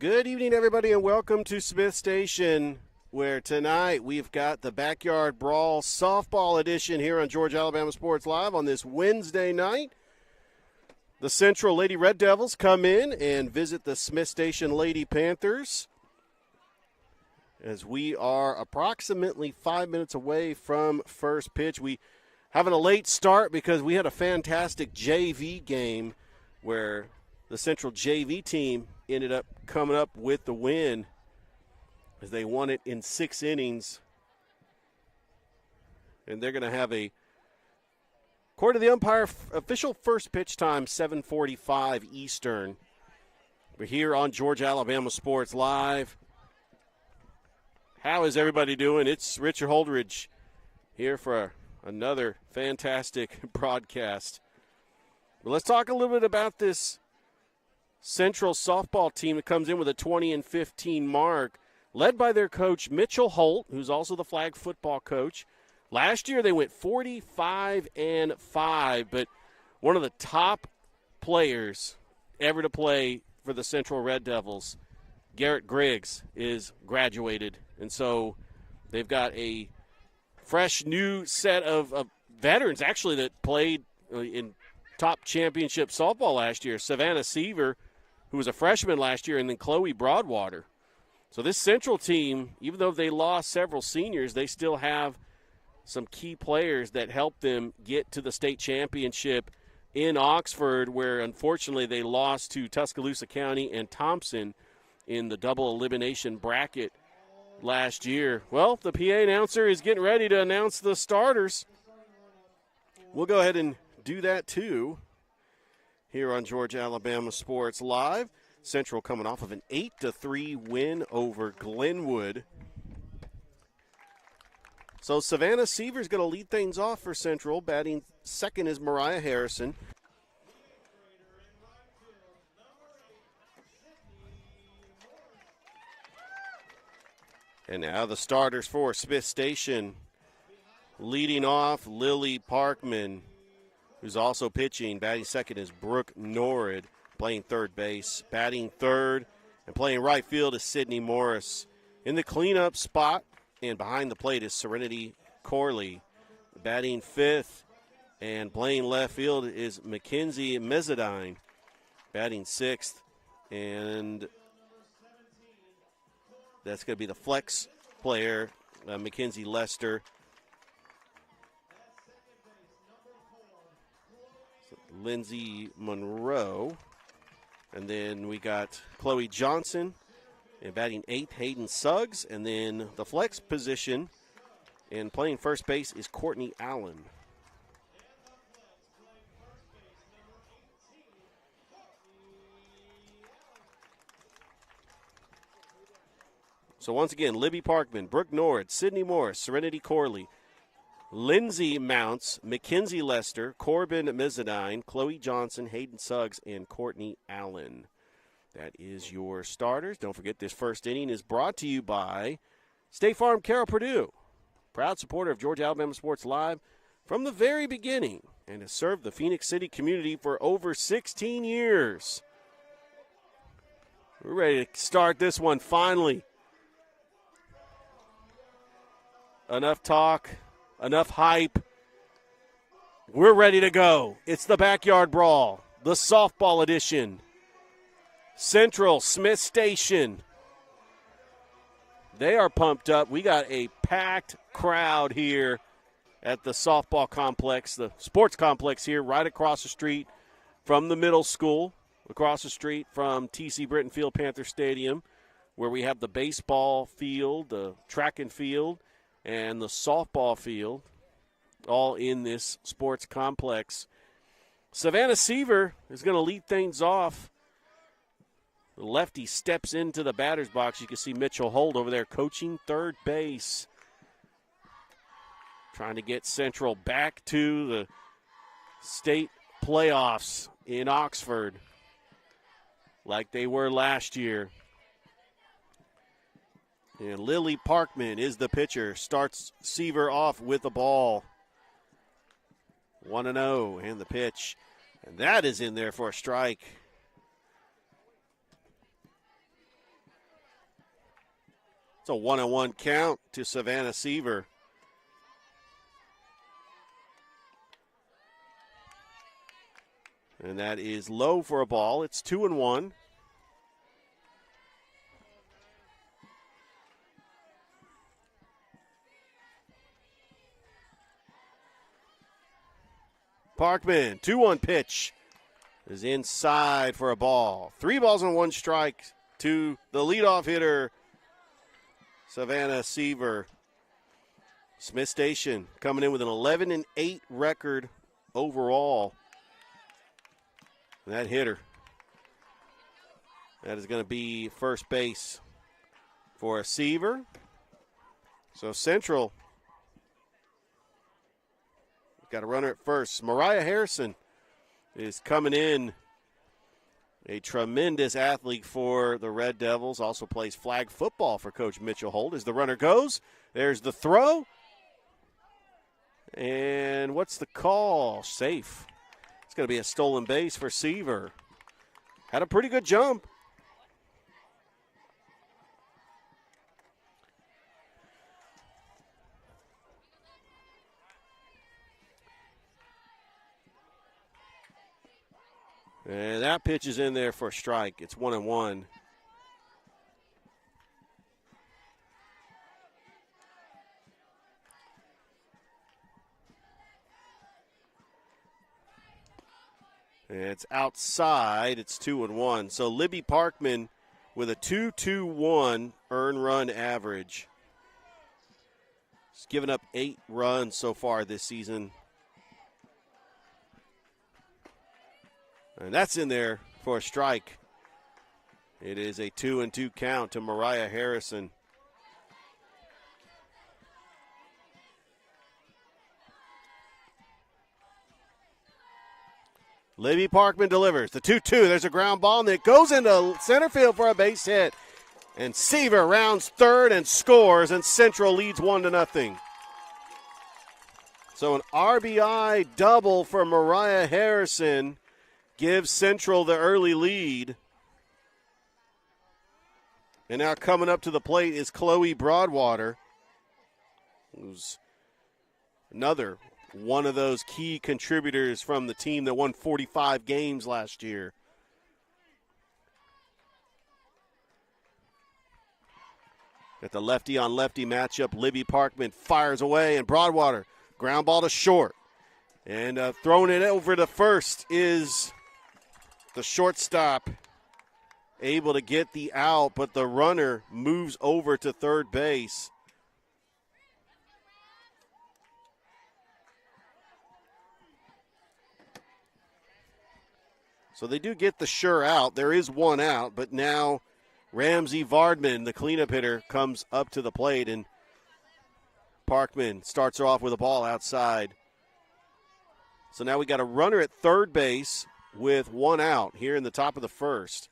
Good evening, everybody, and welcome to Smith Station, where tonight we've got the Backyard Brawl softball edition here on Georgia Alabama Sports Live on this Wednesday night. The Central Lady Red Devils come in and visit the Smith Station Lady Panthers as we are approximately 5 minutes away from first pitch. We having a late start because we had a fantastic JV game where the Central JV team ended up coming up with the win as they won it in 6 innings. And they're going to have according to the umpire, official first pitch time, 7:45 Eastern. We're here on Georgia Alabama Sports Live. How is everybody doing? It's Richard Holdridge here for another fantastic broadcast. But let's talk a little bit about this Central softball team that comes in with a 20-15 mark, led by their coach Mitchell Holt, who's also the flag football coach. Last year they went 45-5, but one of the top players ever to play for the Central Red Devils, Garrett Griggs, is graduated. And so they've got a fresh new set of veterans, actually, that played in top championship softball last year. Savannah Seaver, who was a freshman last year, and then Chloe Broadwater. So this Central team, even though they lost several seniors, they still have some key players that helped them get to the state championship in Oxford, where unfortunately they lost to Tuscaloosa County and Thompson in the double elimination bracket last year. Well, the PA announcer is getting ready to announce the starters. We'll go ahead and do that too here on Georgia Alabama Sports Live. Central coming off of an 8-3 win over Glenwood. So Savannah Seaver's going to lead things off for Central. Batting second is Mariah Harrison. And now the starters for Smith Station. Leading off, Lily Parkman, who's also pitching. Batting second is Brooke Norrid, playing third base. Batting third and playing right field is Sydney Morris. In the cleanup spot and behind the plate is Serenity Corley. Batting fifth and playing left field is Mackenzie Mezzadine. Batting sixth, and that's going to be the flex player, Mackenzie Lester. Lindsay Monroe. And then we got Chloe Johnson. And batting eighth, Hayden Suggs. And then the flex position and playing first base is Courtney Allen. So once again, Libby Parkman, Brooke Norrid, Sydney Morris, Serenity Corley, Lindsay Mounts, Mackenzie Lester, Corbin Mezzadine, Chloe Johnson, Hayden Suggs, and Courtney Allen. That is your starters. Don't forget, this first inning is brought to you by State Farm Carroll Purdue, proud supporter of Georgia Alabama Sports Live from the very beginning and has served the Phoenix City community for over 16 years. We're ready to start this one finally. Enough talk, enough hype. We're ready to go. It's the Backyard Brawl, the softball edition. Central Smith Station. They are pumped up. We got a packed crowd here at the softball complex, the sports complex here right across the street from the middle school, across the street from T.C. Britton Field Panther Stadium, where we have the baseball field, the track and field, and the softball field, all in this sports complex. Savannah Seaver is going to lead things off. The lefty steps into the batter's box. You can see Mitchell Holt over there coaching third base. Trying to get Central back to the state playoffs in Oxford like they were last year. And Lily Parkman is the pitcher. Starts Seaver off with the ball. 1-0, and the pitch. And that is in there for a strike. It's a 1-1 count to Savannah Seaver. And that is low for a ball. It's 2-1. Parkman, 2-1 pitch is inside for a ball. 3 balls and 1 strike to the leadoff hitter, Savannah Seaver. Smith Station coming in with an 11-8 record overall. And that hitter, that is going to be first base for Seaver. So Central got a runner at first. Mariah Harrison is coming in. A tremendous athlete for the Red Devils. Also plays flag football for Coach Mitchell Holt. As the runner goes, there's the throw. And what's the call? Safe. It's going to be a stolen base for Seaver. Had a pretty good jump. And that pitch is in there for a strike. It's 1-1. And it's outside. It's 2-1. So Libby Parkman with a 2.21 earned run average. He's given up 8 runs so far this season. And that's in there for a strike. It is a 2-2 count to Mariah Harrison. Libby Parkman delivers. The 2-2. There's a ground ball, and it goes into center field for a base hit. And Seaver rounds third and scores, and Central leads 1-0. So an RBI double for Mariah Harrison gives Central the early lead. And now coming up to the plate is Chloe Broadwater, who's another one of those key contributors from the team that won 45 games last year. At the lefty-on-lefty matchup, Libby Parkman fires away, and Broadwater, ground ball to short. And throwing it over to first is the shortstop, able to get the out, but the runner moves over to third base. So they do get the sure out. There is one out, but now Ramsey Vardman, the cleanup hitter, comes up to the plate, and Parkman starts her off with a ball outside. So now we got a runner at third base with one out here in the top of the first.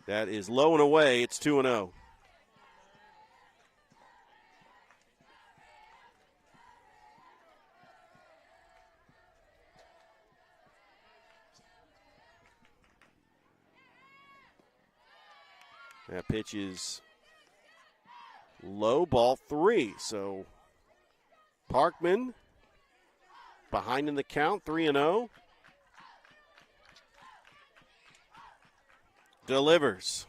That is low and away. It's 2-0. That pitch is low, ball 3. So Parkman behind in the count, 3-0. Delivers.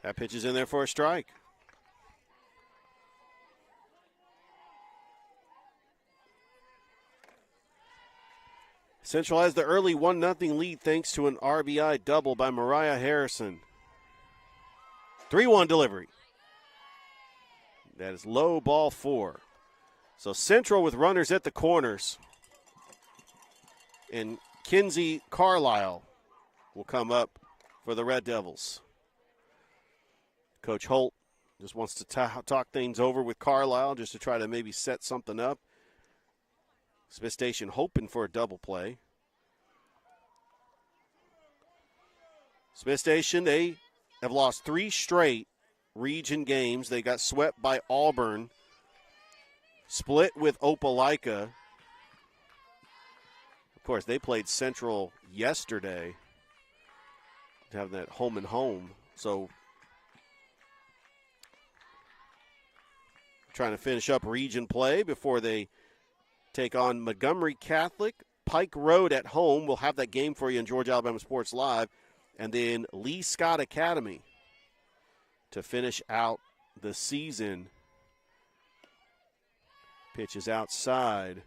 That pitch is in there for a strike. Central has the early 1-0 lead thanks to an RBI double by Mariah Harrison. 3-1 delivery. That is low, ball 4. So Central with runners at the corners. And Kinsey Carlisle will come up for the Red Devils. Coach Holt just wants to talk things over with Carlisle just to try to maybe set something up. Smith Station hoping for a double play. Smith Station, they have lost 3 straight region games. They got swept by Auburn, split with Opelika. Of course, they played Central yesterday. having that home and home. So trying to finish up region play before they take on Montgomery Catholic. Pike Road at home. We'll have that game for you in Georgia Alabama Sports Live. And then Lee Scott Academy to finish out the season. Pitch is outside.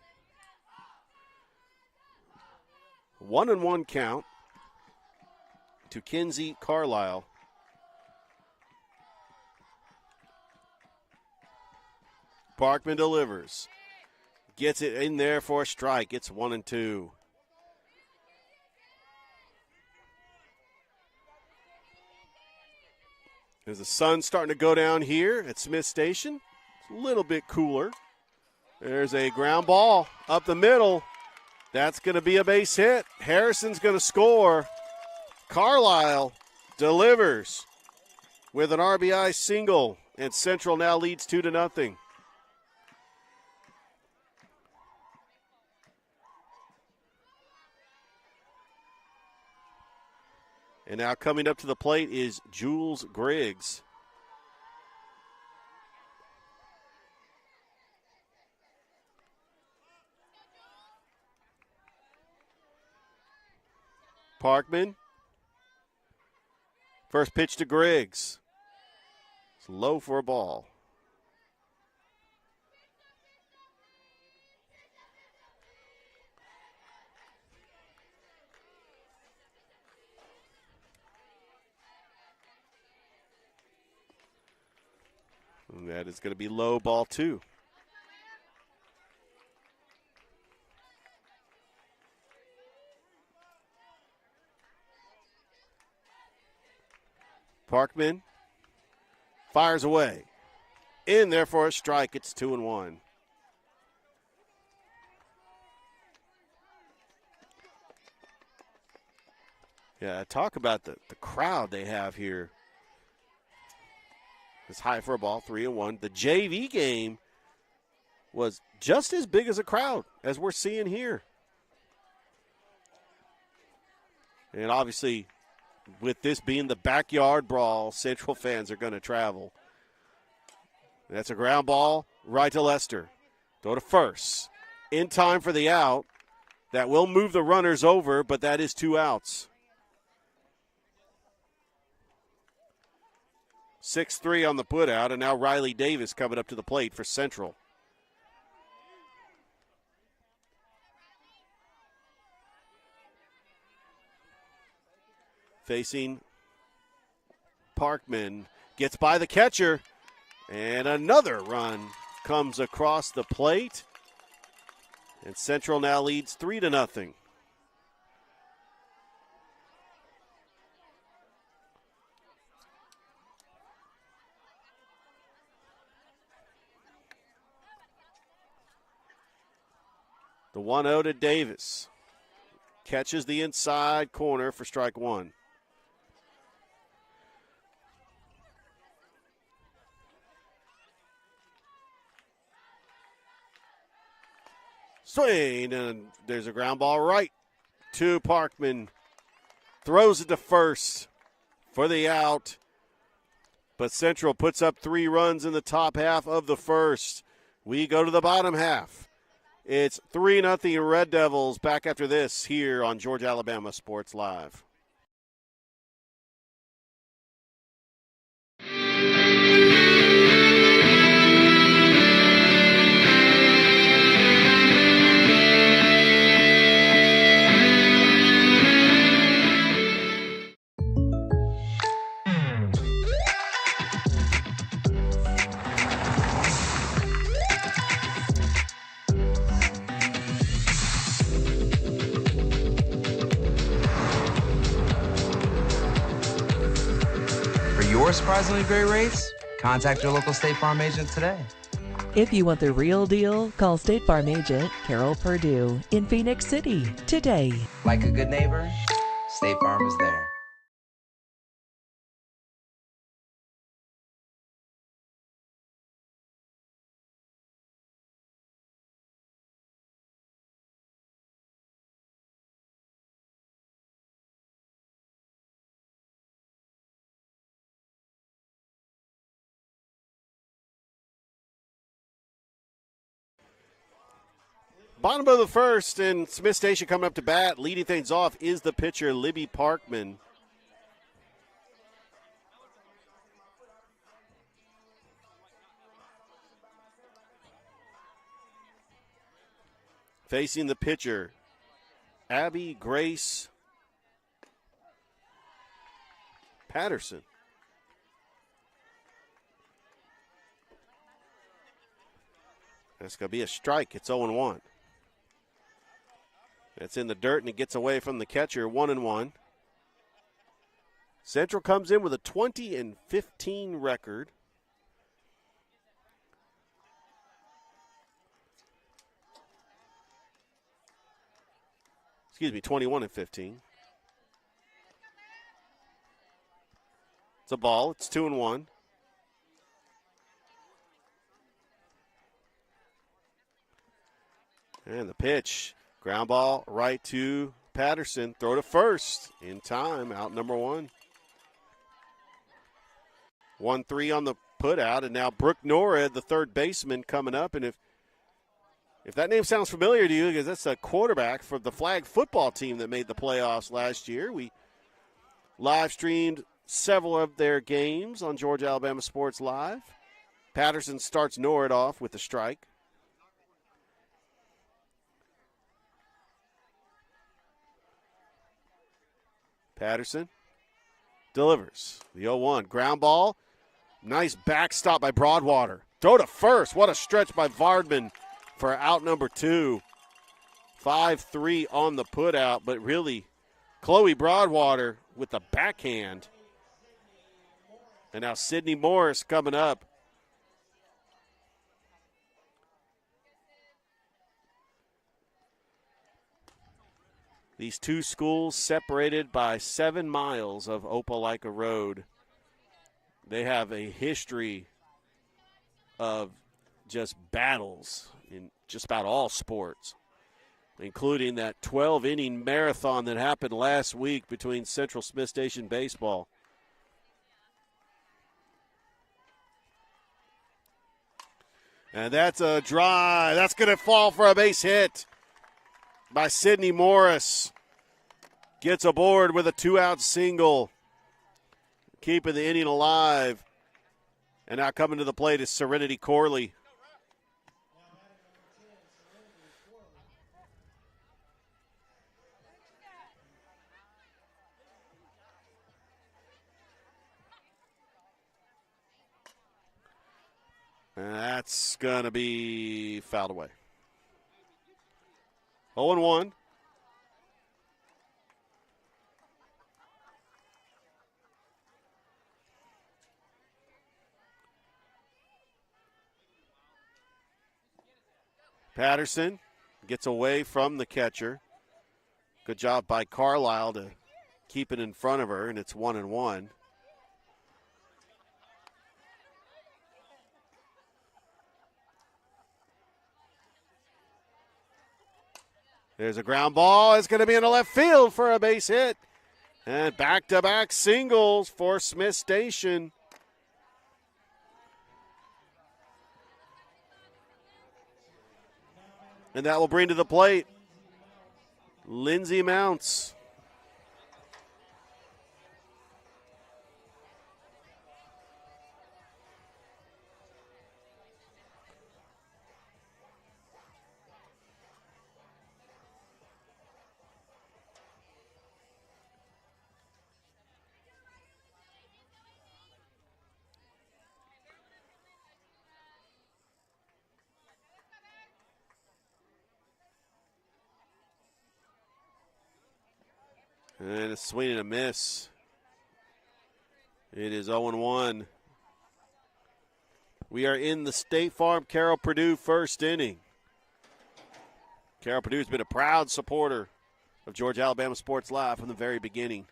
1-1 count to Kinsey Carlisle. Parkman delivers. Gets it in there for a strike. It's 1-2. As the sun's starting to go down here at Smith Station, it's a little bit cooler. There's a ground ball up the middle. That's going to be a base hit. Harrison's going to score. Carlisle delivers with an RBI single, and Central now leads 2-0. And now coming up to the plate is Jules Griggs. Parkman. First pitch to Griggs. It's low for a ball. And that is going to be low, ball 2. Parkman fires away. In there for a strike. It's 2-1. Yeah, talk about the crowd they have here. It's high for a ball, 3-1. The JV game was just as big as a crowd as we're seeing here. And obviously, with this being the backyard brawl, Central fans are going to travel. That's a ground ball right to Lester. Go to first. In time for the out. That will move the runners over, but that is 2 outs. 6-3 on the putout, and now Riley Davis coming up to the plate for Central. Facing Parkman, gets by the catcher, and another run comes across the plate. And Central now leads 3-0. The 1-0 to Davis. Catches the inside corner for strike 1. Swing, and there's a ground ball right to Parkman. Throws it to first for the out. But Central puts up 3 runs in the top half of the first. We go to the bottom half. It's 3-0 Red Devils. Back after this here on Georgia Alabama Sports Live. Your surprisingly great rates? Contact your local State Farm agent today. If you want the real deal, call State Farm agent Carol Purdue in Phoenix City today. Like a good neighbor, State Farm is there. Bottom of the first, and Smith Station coming up to bat. Leading things off is the pitcher, Libby Parkman. Facing the pitcher, Abby Grace Patterson. That's going to be a strike. It's 0-1. It's in the dirt, and it gets away from the catcher, 1-1. Central comes in with a 20-15 record. Excuse me, 21-15. It's a ball. It's 2-1. And the pitch. Ground ball right to Patterson. Throw to first. In time. Out number 1. 1-3 on the put out. And now Brooke Norred, the third baseman, coming up. And if that name sounds familiar to you, because that's a quarterback for the flag football team that made the playoffs last year. We live streamed several of their games on Georgia Alabama Sports Live. Patterson starts Norred off with a strike. Patterson delivers the 0-1. Ground ball. Nice backstop by Broadwater. Throw to first. What a stretch by Vardman for out number 2. 5-3 on the putout, but really Chloe Broadwater with the backhand. And now Sydney Morris coming up. These two schools separated by 7 miles of Opelika Road. They have a history of just battles in just about all sports, including that 12-inning marathon that happened last week between Central Smith Station baseball. And that's a drive. That's going to fall for a base hit by Sydney Morris. Gets aboard with a 2-out single, keeping the inning alive. And now coming to the plate is Serenity Corley. And that's going to be fouled away. 0-1. Patterson gets away from the catcher. Good job by Carlisle to keep it in front of her, and it's 1-1. There's a ground ball. It's going to be in the left field for a base hit. And back-to-back singles for Smith Station. And that will bring to the plate Lindsey Mounts. And a swing and a miss. It is 0-1. We are in the State Farm Carroll Purdue first inning. Carroll Purdue has been a proud supporter of Georgia Alabama Sports Live from the very beginning.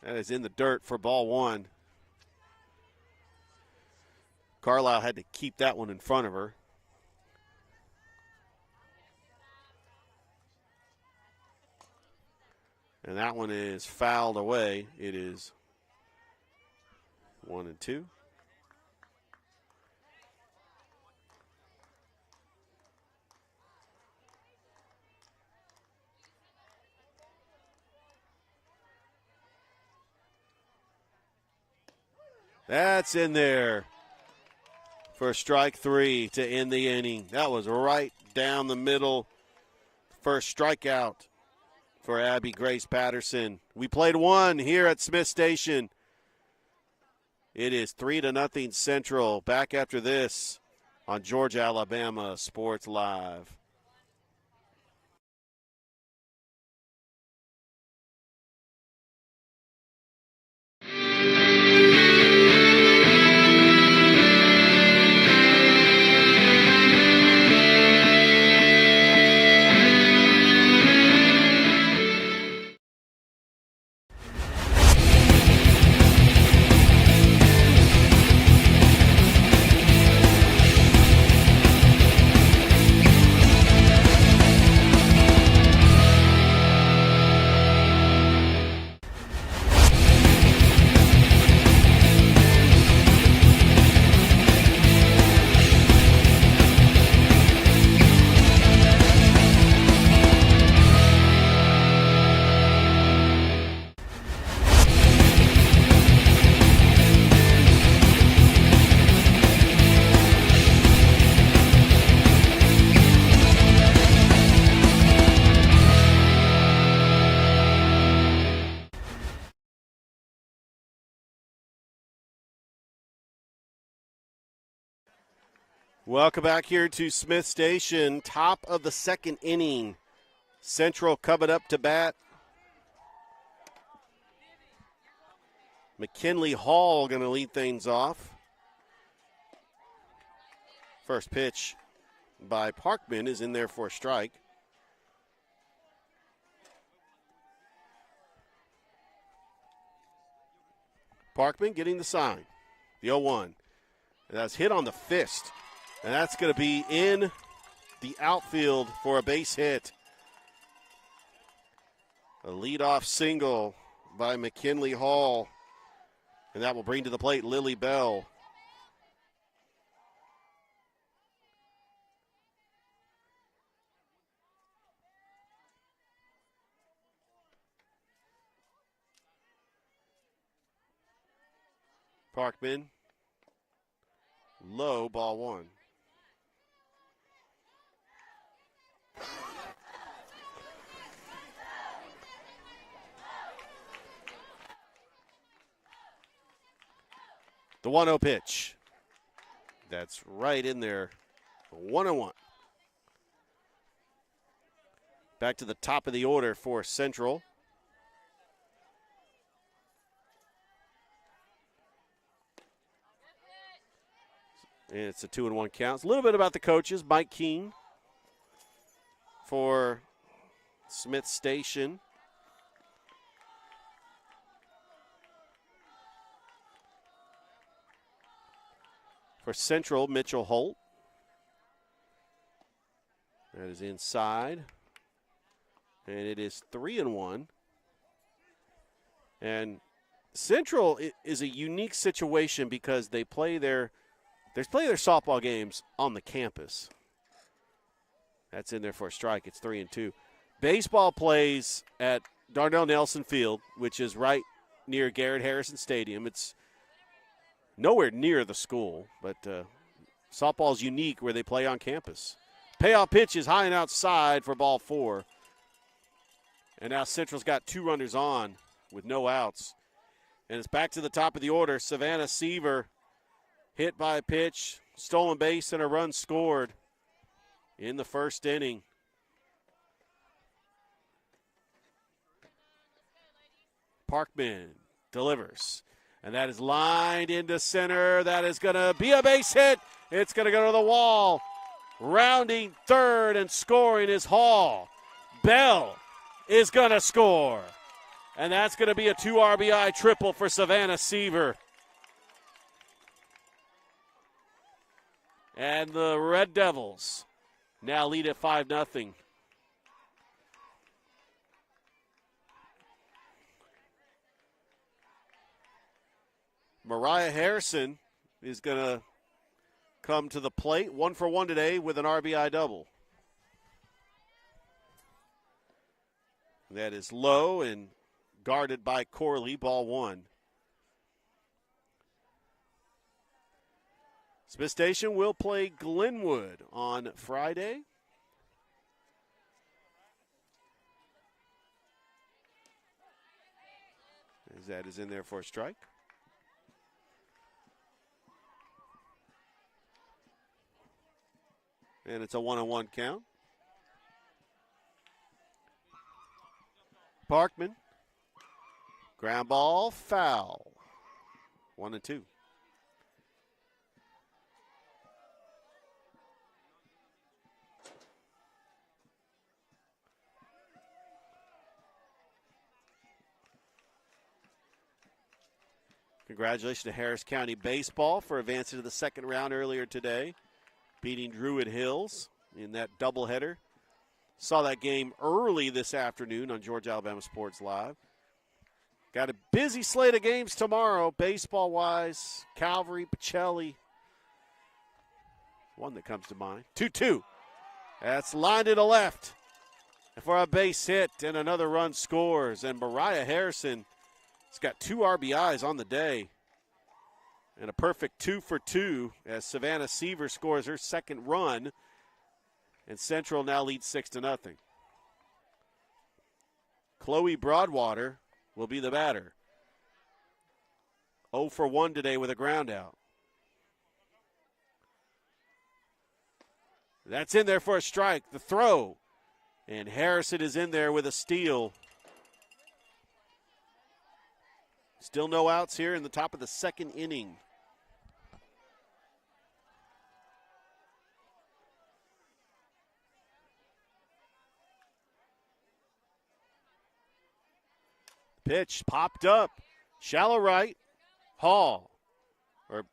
That is in the dirt for ball 1. Carlisle had to keep that one in front of her. And that one is fouled away. It is 1-2. That's in there for strike 3 to end the inning. That was right down the middle. First strikeout for Abby Grace Patterson. We played one here at Smith Station. It is 3-0 Central. Back after this on Georgia, Alabama Sports Live. Welcome back here to Smith Station. Top of the second inning. Central coming up to bat. McKinley Hall going to lead things off. First pitch by Parkman is in there for a strike. Parkman getting the sign. The 0-1. And that's hit on the fist. And that's going to be in the outfield for a base hit. A leadoff single by McKinley Hall. And that will bring to the plate Lily Bell. Parkman. Low, ball 1. The 1-0 pitch. That's right in there. 1-1. Back to the top of the order for Central. And it's a 2-1 count. A little bit about the coaches. Mike Keene for Smith Station. For Central, Mitchell Holt. That is inside. And it is 3-1. And Central is a unique situation because they play their softball games on the campus. That's in there for a strike. It's 3-2. Baseball plays at Darnell Nelson Field, which is right near Garrett Harrison Stadium. It's nowhere near the school, but softball is unique where they play on campus. Payoff pitch is high and outside for ball 4. And now Central's got 2 runners on with no outs. And it's back to the top of the order. Savannah Seaver hit by a pitch, stolen base, and a run scored in the first inning. Parkman delivers. And that is lined into center. That is going to be a base hit. It's going to go to the wall. Rounding third and scoring is Hall. Bell is going to score. And that's going to be a 2 RBI triple for Savannah Seaver. And the Red Devils now lead at 5-0. Mariah Harrison is going to come to the plate. 1 for 1 today with an RBI double. That is low and guarded by Corley. Ball 1. Smith Station will play Glenwood on Friday. As that is in there for a strike. And it's a 1-1 count. Parkman. Ground ball, foul. 1-2. Congratulations to Harris County Baseball for advancing to the second round earlier today, beating Druid Hills in that doubleheader. Saw that game early this afternoon on Georgia Alabama Sports Live. Got a busy slate of games tomorrow, baseball-wise. Calvary, Pacelli. One that comes to mind. 2-2. That's lined to the left for a base hit, and another run scores. And Mariah Harrison has got 2 RBIs on the day. And a perfect 2 for 2 as Savannah Seaver scores her second run. And Central now leads 6-0. Chloe Broadwater will be the batter. 0 for 1 today with a ground out. That's in there for a strike. The throw. And Harrison is in there with a steal. Still no outs here in the top of the second inning. Pitch popped up. Shallow right. Hall. Or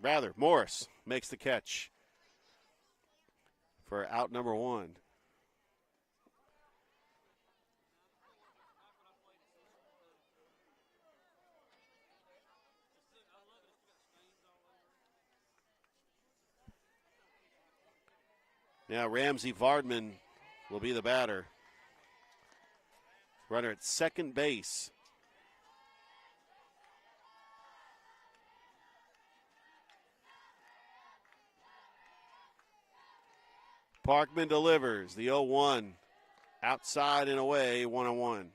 rather, Morris makes the catch for out number 1. Now Ramsey Vardman will be the batter. Runner at second base. Parkman delivers the 0-1. Outside and away, 1-1.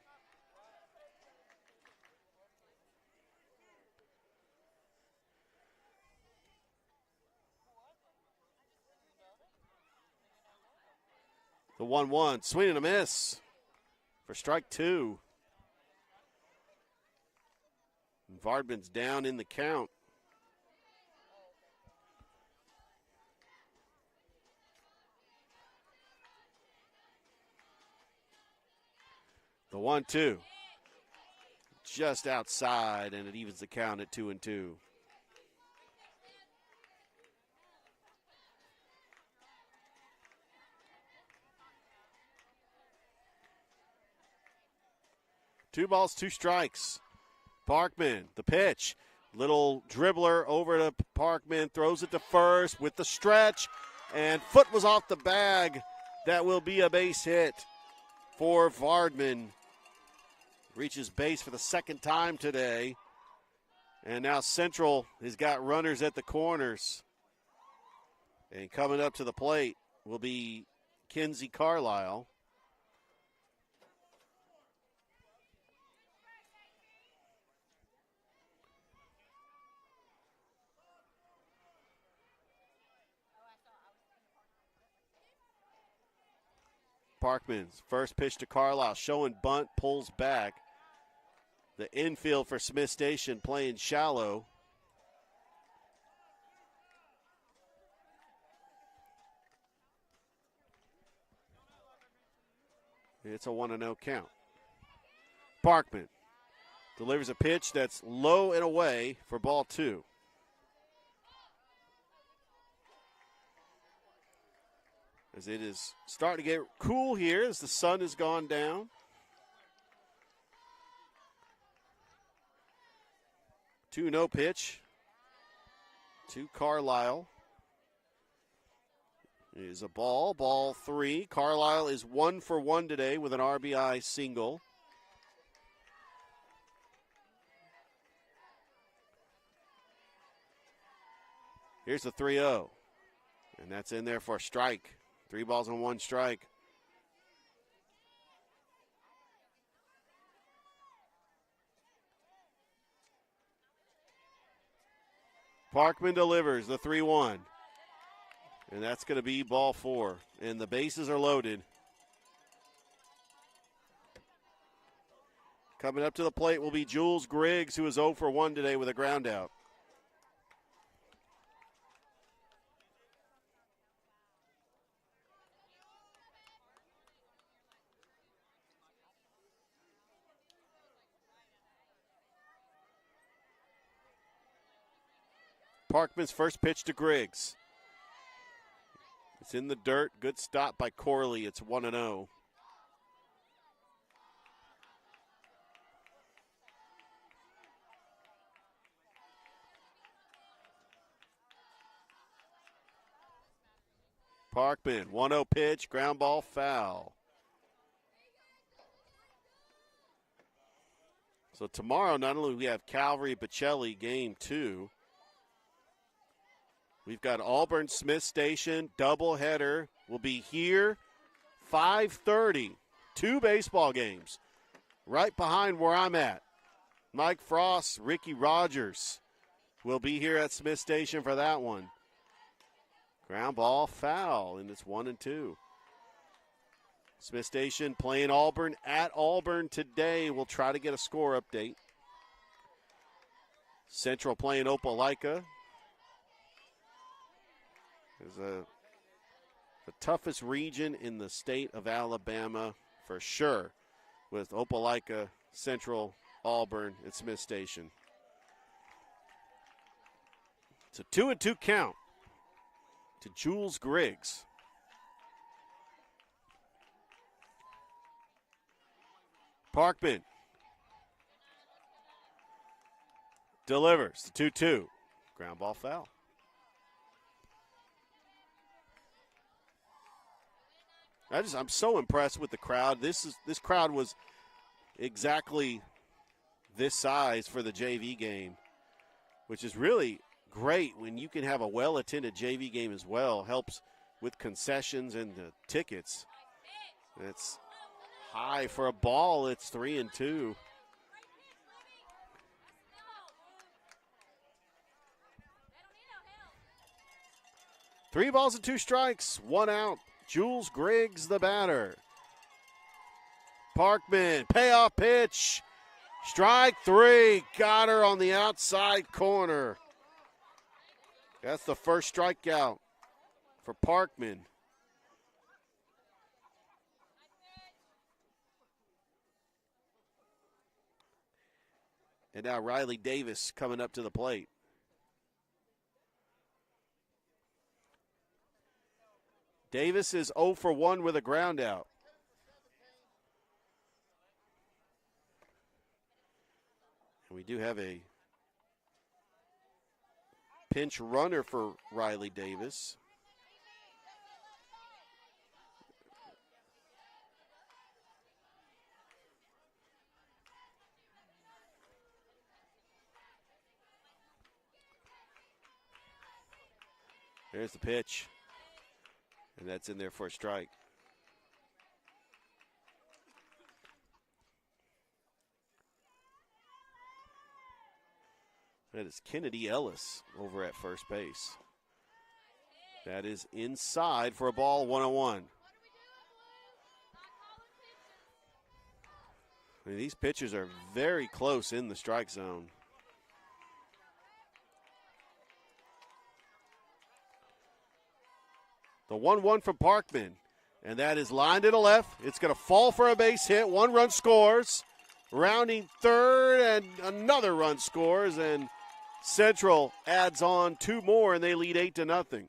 The 1-1, swing and a miss for strike 2. And Vardman's down in the count. The 1-2. Just outside, and it evens the count at 2-2. Two balls, 2 strikes. Parkman, the pitch. Little dribbler over to Parkman, throws it to first with the stretch, and foot was off the bag. That will be a base hit for Vardman. Reaches base for the second time today. And now Central has got runners at the corners. And coming up to the plate will be Kinsey Carlisle. Parkman's first pitch to Carlisle, showing bunt, pulls back. The infield for Smith Station playing shallow. It's a 1-0 count. Parkman delivers a pitch that's low and away for ball 2. As it is starting to get cool here as the sun has gone down. No pitch to Carlisle. It is a ball 3. Carlisle is 1 for 1 today with an RBI single. Here's the 3-0. And that's in there for a strike. 3 balls and 1 strike. Parkman delivers the 3-1. And that's going to be ball 4. And the bases are loaded. Coming up to the plate will be Jules Griggs, who is 0 for 1 today with a ground out. Parkman's first pitch to Griggs. It's in the dirt. Good stop by Corley. It's 1-0. Parkman, 1-0 pitch, ground ball, foul. So tomorrow, not only do we have Calvary Bocelli game 2, we've got Auburn Smith Station doubleheader. Will be here 5:30. 2 baseball games right behind where I'm at. Mike Frost, Ricky Rogers will be here at Smith Station for that one. Ground ball, foul, and it's 1-2. Smith Station playing Auburn at Auburn today. We'll try to get a score update. Central playing Opelika. It's the toughest region in the state of Alabama for sure, with Opelika, Central, Auburn, and Smith Station. It's a 2-2 count to Jules Griggs. Parkman delivers the 2-2. Ground ball, foul. I'm so impressed with the crowd. This crowd was exactly this size for the JV game, which is really great when you can have a well-attended JV game as well. Helps with concessions and the tickets. It's high for a ball. It's 3-2. Three balls and 2 strikes, 1 out. Jules Griggs, the batter. Parkman, payoff pitch. Strike 3. Got her on the outside corner. That's the first strikeout for Parkman. And now Riley Davis coming up to the plate. Davis is 0 for 1 with a ground out. And we do have a pinch runner for Riley Davis. There's the pitch. And that's in there for a strike. That is Kennedy Ellis over at first base. That is inside for a ball, 1-1. I mean, these pitchers are very close in the strike zone. The 1-1 from Parkman, and that is lined to the left. It's going to fall for a base hit. 1 run scores. Rounding third, and another run scores, and Central adds on 2 more, and they lead 8-0.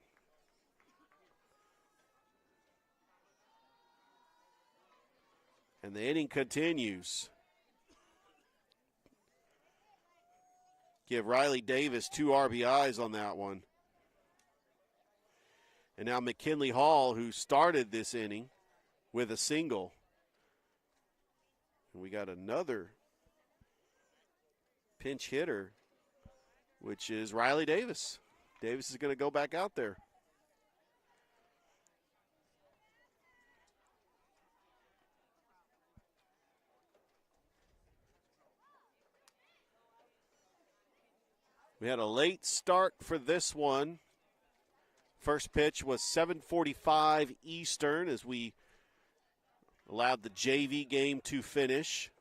And the inning continues. Give Riley Davis 2 RBIs on that one. And now McKinley Hall, who started this inning with a single. And we got another pinch hitter, which is Riley Davis. Davis is going to go back out there. We had a late start for this one. First pitch was 7:45 Eastern as we allowed the JV game to finish.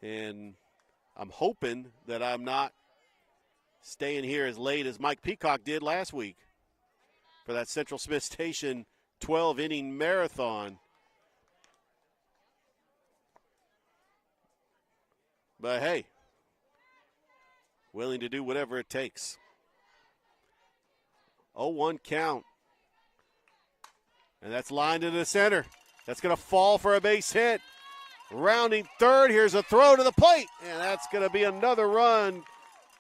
And I'm hoping that I'm not staying here as late as Mike Peacock did last week for that Central Smith Station 12-inning marathon. But hey, willing to do whatever it takes. 0-1 count. And that's lined into the center. That's going to fall for a base hit. Rounding third, here's a throw to the plate. And that's going to be another run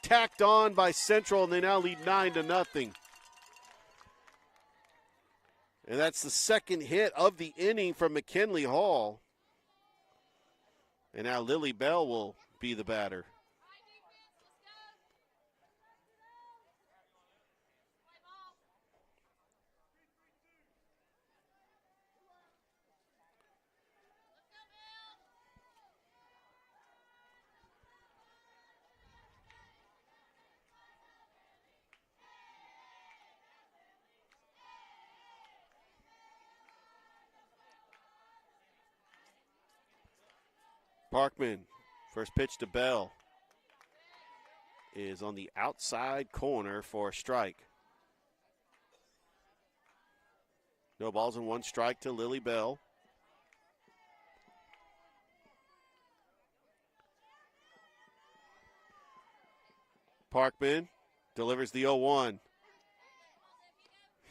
tacked on by Central, and they now lead 9-0. And that's the second hit of the inning from McKinley Hall. And now Lily Bell will be the batter. Parkman, first pitch to Bell, is on the outside corner for a strike. No balls and one strike to Lily Bell. Parkman delivers the 0-1.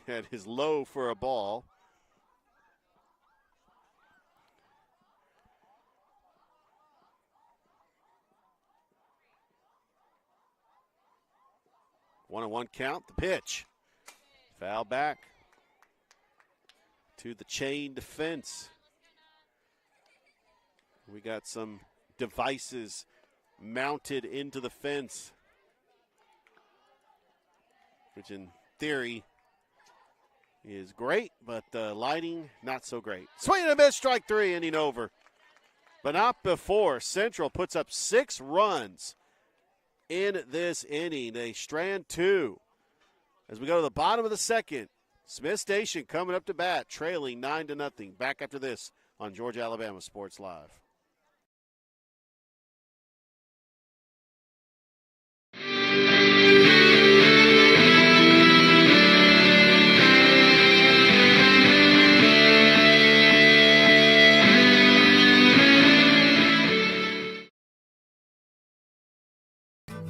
Had his low for a ball. One-on-one count, the pitch. Foul back to the chain defense. We got some devices mounted into the fence, which in theory is great, but the lighting, not so great. Swing and a miss, strike three, inning over. But not before Central puts up 6 runs in this inning. They strand 2. As we go to the bottom of the second, Smith Station coming up to bat, trailing 9-0. Back after this on Georgia Alabama Sports Live.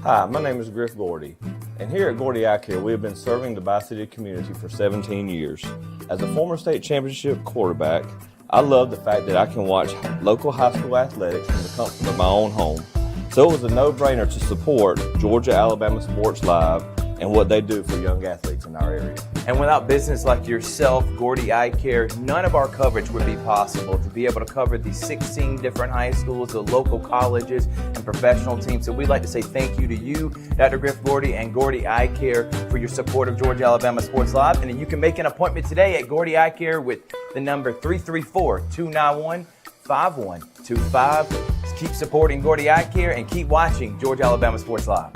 Hi, my name is Griff Gordy, and here at Gordy Eye Care, we have been serving the Bi-City community for 17 years. As a former state championship quarterback, I love the fact that I can watch local high school athletics from the comfort of my own home. So it was a no-brainer to support Georgia Alabama Sports Live and what they do for young athletes in our area. And without business like yourself, Gordy Eye Care, none of our coverage would be possible to be able to cover these 16 different high schools, the local colleges, and professional teams. So we'd like to say thank you to you, Dr. Griff Gordy, and Gordy Eye Care for your support of Georgia Alabama Sports Live. And then you can make an appointment today at Gordy Eye Care with the number 334-291-5125. Keep supporting Gordy Eye Care and keep watching Georgia Alabama Sports Live.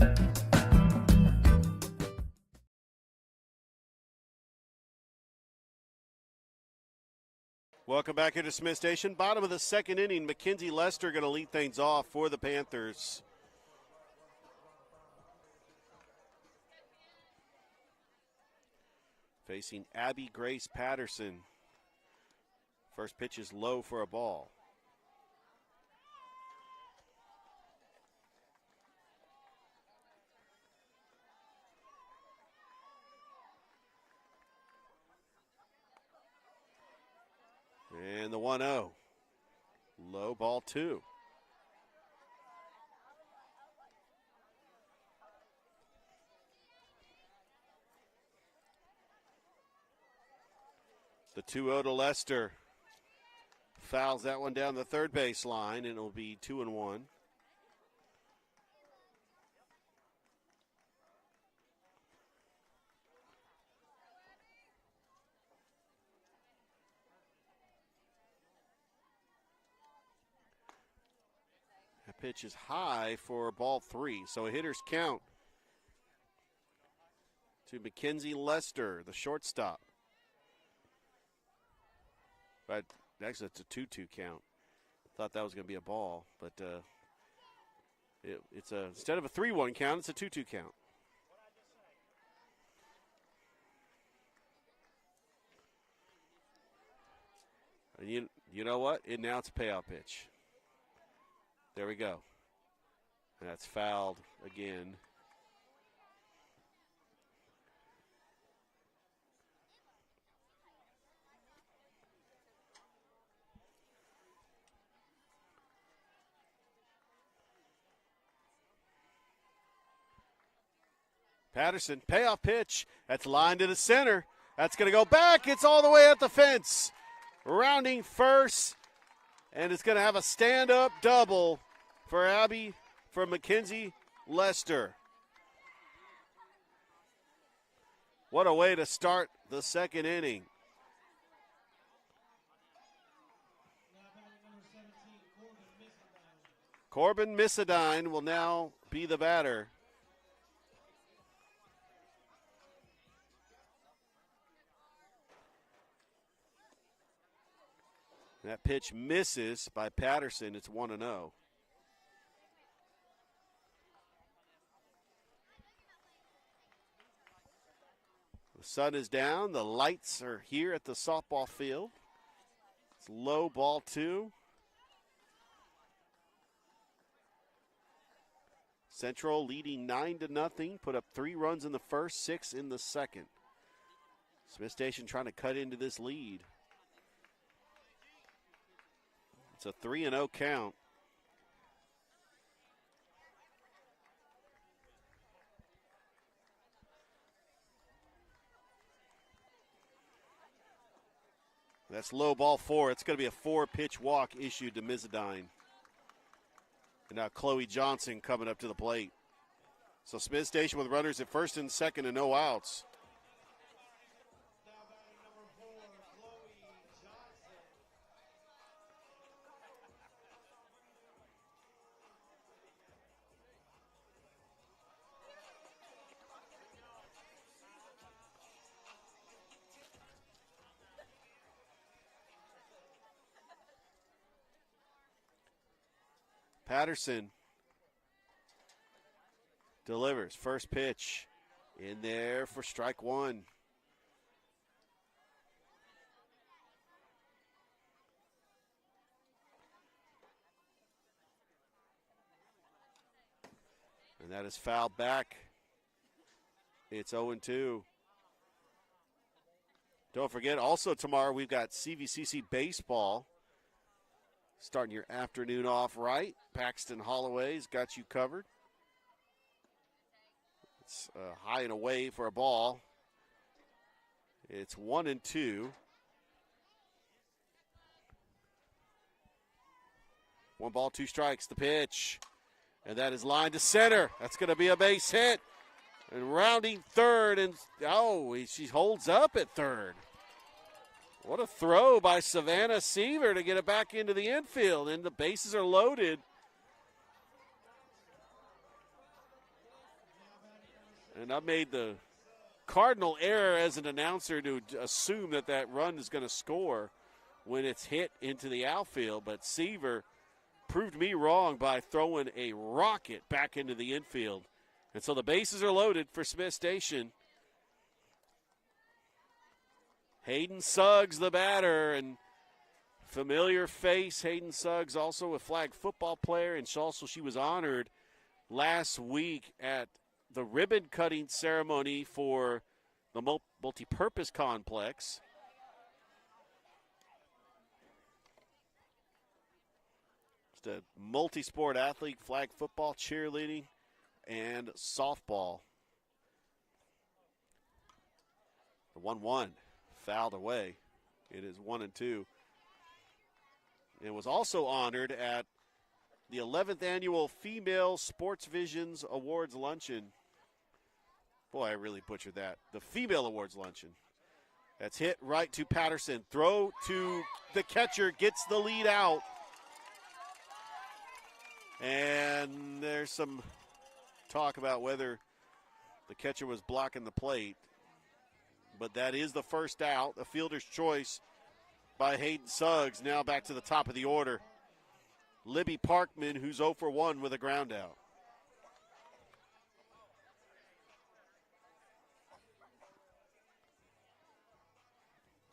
Welcome back here to Smith Station. Bottom of the second inning, Mackenzie Lester going to lead things off for the Panthers. Facing Abby Grace Patterson. First pitch is low for a ball. And the 1-0. Low, ball 2. The 2-0 to Lester. Fouls that one down the third base line, and it'll be 2-1. That pitch is high for ball 3. So a hitter's count to Mackenzie Lester, the shortstop. But actually, it's a 2-2 count. Thought that was going to be a ball, but it's instead of a 3-1 count, it's a 2-2 count. And you know what? Now it's a payoff pitch. There we go. And that's fouled again. Patterson, payoff pitch. That's lined to the center. That's going to go back. It's all the way at the fence. Rounding first. And it's going to have a stand-up double for Mackenzie Lester. What a way to start the second inning. Corbin Missadine will now be the batter. That pitch misses by Patterson. It's 1-0. The sun is down. The lights are here at the softball field. It's low, ball 2. Central leading 9-0. Put up 3 runs in the first, 6 in the second. Smith Station trying to cut into this lead. It's a 3-0 count. That's low, ball 4. It's going to be a 4-pitch walk issued to Missadine. And now Chloe Johnson coming up to the plate. So Smith Station with runners at first and second and no outs. Patterson delivers. First pitch in there for strike 1. And that is fouled back. It's 0-2. Don't forget, also tomorrow we've got CVCC baseball. Starting your afternoon off right. Paxton Holloway's got you covered. It's high and away for a ball. It's 1-2. 1 ball, 2 strikes. The pitch. And that is lined to center. That's going to be a base hit. And rounding third. And she holds up at third. What a throw by Savannah Seaver to get it back into the infield, and the bases are loaded. And I made the cardinal error as an announcer to assume that run is going to score when it's hit into the outfield, but Seaver proved me wrong by throwing a rocket back into the infield. And so the bases are loaded for Smith Station. Hayden Suggs, the batter, and familiar face. Hayden Suggs, also a flag football player, and she was honored last week at the ribbon-cutting ceremony for the multi-purpose complex. Just a multi-sport athlete, flag football, cheerleading, and softball. The 1-1. Fouled away. It is 1-2. It was also honored at the 11th annual Female Sports Visions Awards Luncheon. Boy, I really butchered that. The Female Awards Luncheon. That's hit right to Patterson. Throw to the catcher, gets the lead out. And there's some talk about whether the catcher was blocking the plate. But that is the first out. A fielder's choice by Hayden Suggs. Now back to the top of the order. Libby Parkman, who's 0 for 1 with a ground out.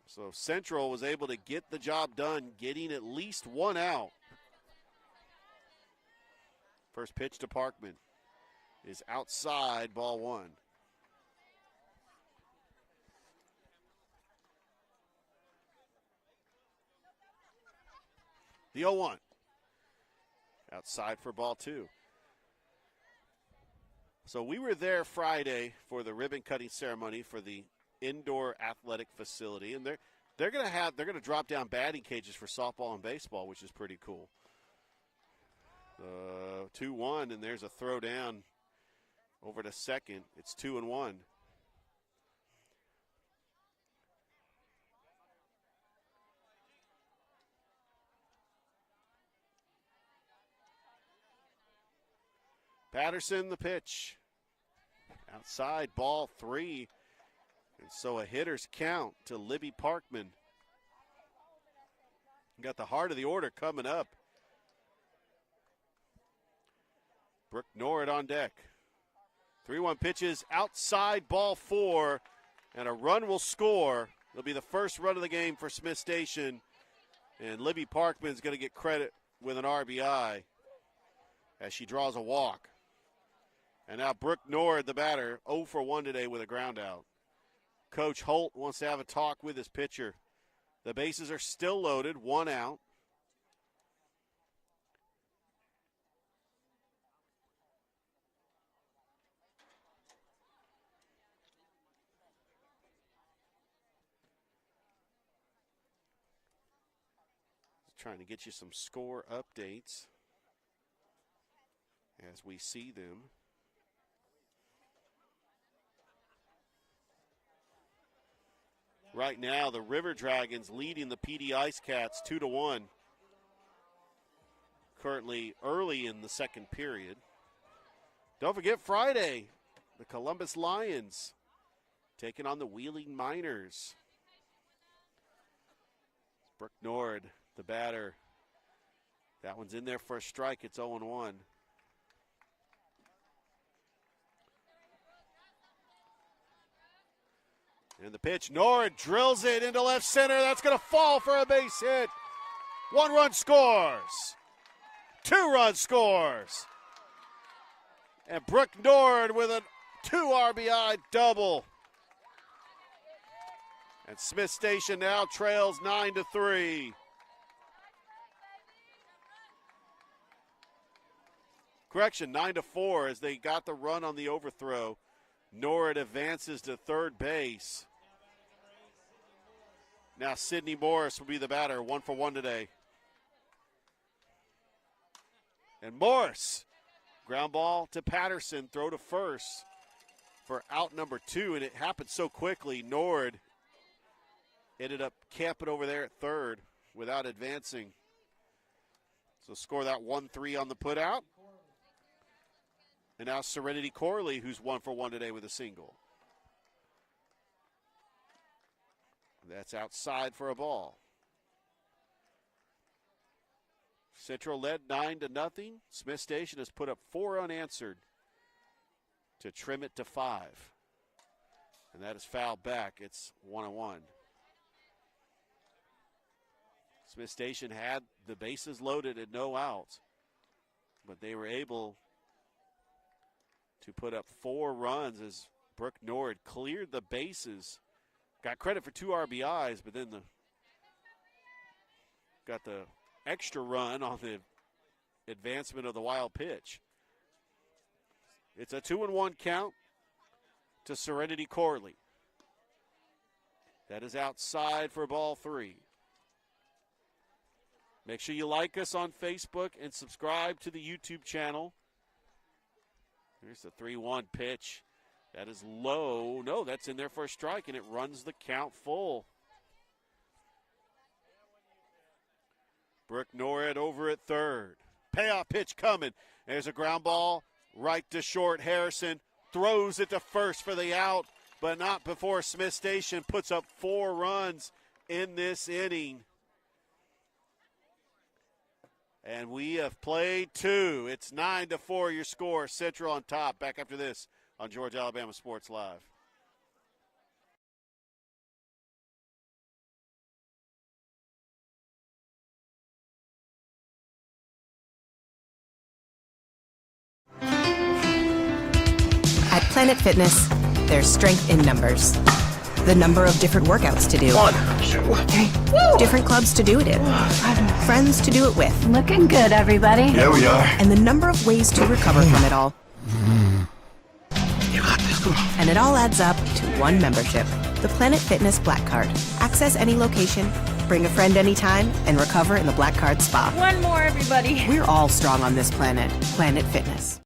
So Central was able to get the job done, getting at least one out. First pitch to Parkman is outside, ball one. The 0-1. Outside for ball two. So we were there Friday for the ribbon cutting ceremony for the indoor athletic facility, and they're going to drop down batting cages for softball and baseball, which is pretty cool. 2-1, and there's a throw down over to second. It's 2-1. Patterson, the pitch. Outside, ball three. And so a hitter's count to Libby Parkman. Got the heart of the order coming up. Brooke Nord on deck. 3-1 pitches, outside, ball four, and a run will score. It'll be the first run of the game for Smith Station, and Libby Parkman's going to get credit with an RBI as she draws a walk. And now Brooke Nord, the batter, 0 for 1 today with a ground out. Coach Holt wants to have a talk with his pitcher. The bases are still loaded, one out. Trying to get you some score updates as we see them. Right now, the River Dragons leading the PD Ice Cats 2-1. Currently early in the second period. Don't forget Friday, the Columbus Lions taking on the Wheeling Miners. Brooke Nord, the batter. That one's in there for a strike. It's 0-1. And the pitch, Nord drills it into left center. That's going to fall for a base hit. 1 run scores. 2 run scores. And Brooke Nord with a 2 RBI double. And Smith Station now trails 9-3. Correction, 9-4 as they got the run on the overthrow. Nord advances to third base. Now Sydney Morris will be the batter, 1 for 1 today. And Morris, ground ball to Patterson, throw to first for out number 2, and it happened so quickly. Nord ended up camping over there at third without advancing. So score that 1-3 on the putout. And now Serenity Corley, who's 1 for 1 today with a single. That's outside for a ball. Central led 9-0. Smith Station has put up 4 unanswered to trim it to 5. And that is fouled back. It's 1-1. Smith Station had the bases loaded and no outs, but they were able to put up 4 runs as Brooke Nord cleared the bases. Got credit for 2 RBIs, but then got the extra run on the advancement of the wild pitch. It's a 2-1 count to Serenity Corley. That is outside for ball 3. Make sure you like us on Facebook and subscribe to the YouTube channel. Here's the 3-1 pitch. That is low. No, that's in there for a strike, and it runs the count full. Brooke Nord over at third. payoff pitch coming. There's a ground ball right to short. Harrison throws it to first for the out, but not before Smith Station puts up 4 runs in this inning. And we have played 2. It's 9-4 your score. Central on top. Back after this on Georgia Alabama Sports Live. At Planet Fitness, there's strength in numbers. The number of different workouts to do. 1, 2, 3. Woo! Different clubs to do it in. Friends to do it with. Looking good, everybody. Yeah, we are. And the number of ways to recover from it all. You got this, come on. And it all adds up to one membership. The Planet Fitness Black Card. Access any location, bring a friend anytime, and recover in the Black Card Spa. One more, everybody. We're all strong on this planet. Planet Fitness.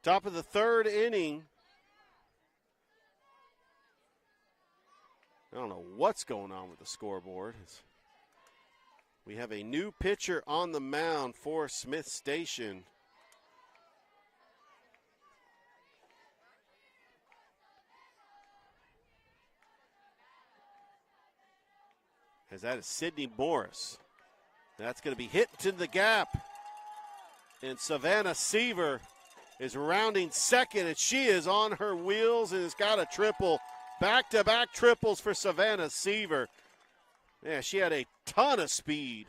Top of the 3rd inning. I don't know what's going on with the scoreboard. We have a new pitcher on the mound for Smith Station. As that is Sydney Morris. That's going to be hit to the gap. And Savannah Seaver is rounding second, and she is on her wheels and has got a triple. Back-to-back triples for Savannah Seaver. Yeah, she had a ton of speed,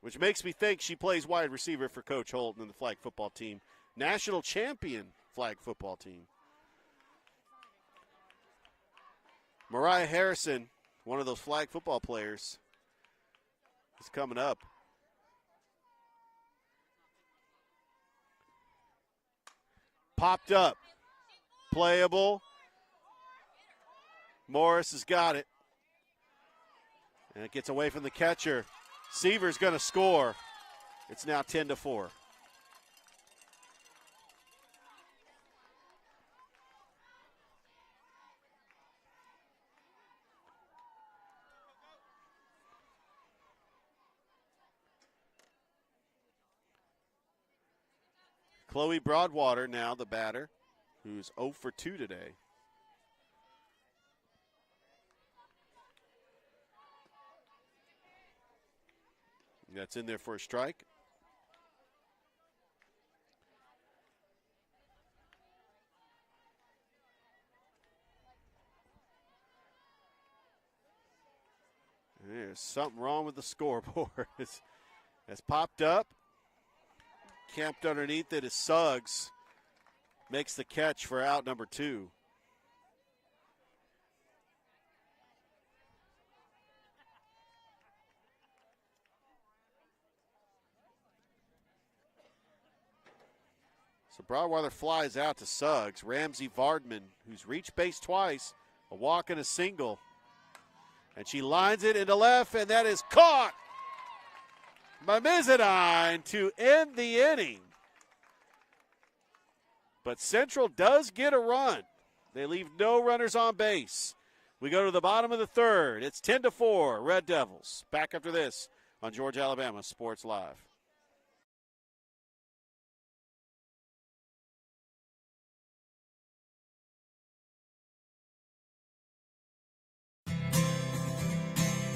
which makes me think she plays wide receiver for Coach Holton and the flag football team. National champion flag football team. Mariah Harrison, one of those flag football players, is coming up. Popped up. Playable. Morris has got it. And it gets away from the catcher. Seaver's going to score. It's now 10-4. Chloe Broadwater now the batter, who's 0 for 2 today. That's in there for a strike. There's something wrong with the scoreboard. It's popped up. Camped underneath it is Suggs. Makes the catch for out number 2. So Broadwater flies out to Suggs. Ramsey Vardman, who's reached base twice, a walk and a single. And she lines it into left, and that is caught by Mizadine to end the inning. But Central does get a run. They leave no runners on base. We go to the bottom of the 3rd. It's 10-4, Red Devils. Back after this on Georgia Alabama Sports Live.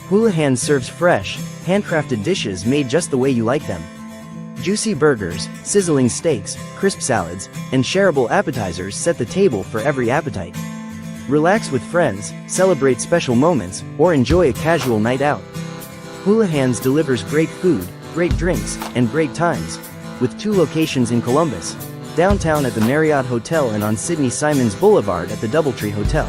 Houlihan serves fresh, handcrafted dishes made just the way you like them. Juicy burgers, sizzling steaks, crisp salads, and shareable appetizers set the table for every appetite. Relax with friends, celebrate special moments, or enjoy a casual night out. Hula Hands delivers great food, great drinks, and great times, with 2 locations in Columbus, downtown at the Marriott Hotel and on Sidney Simons Boulevard at the Doubletree Hotel.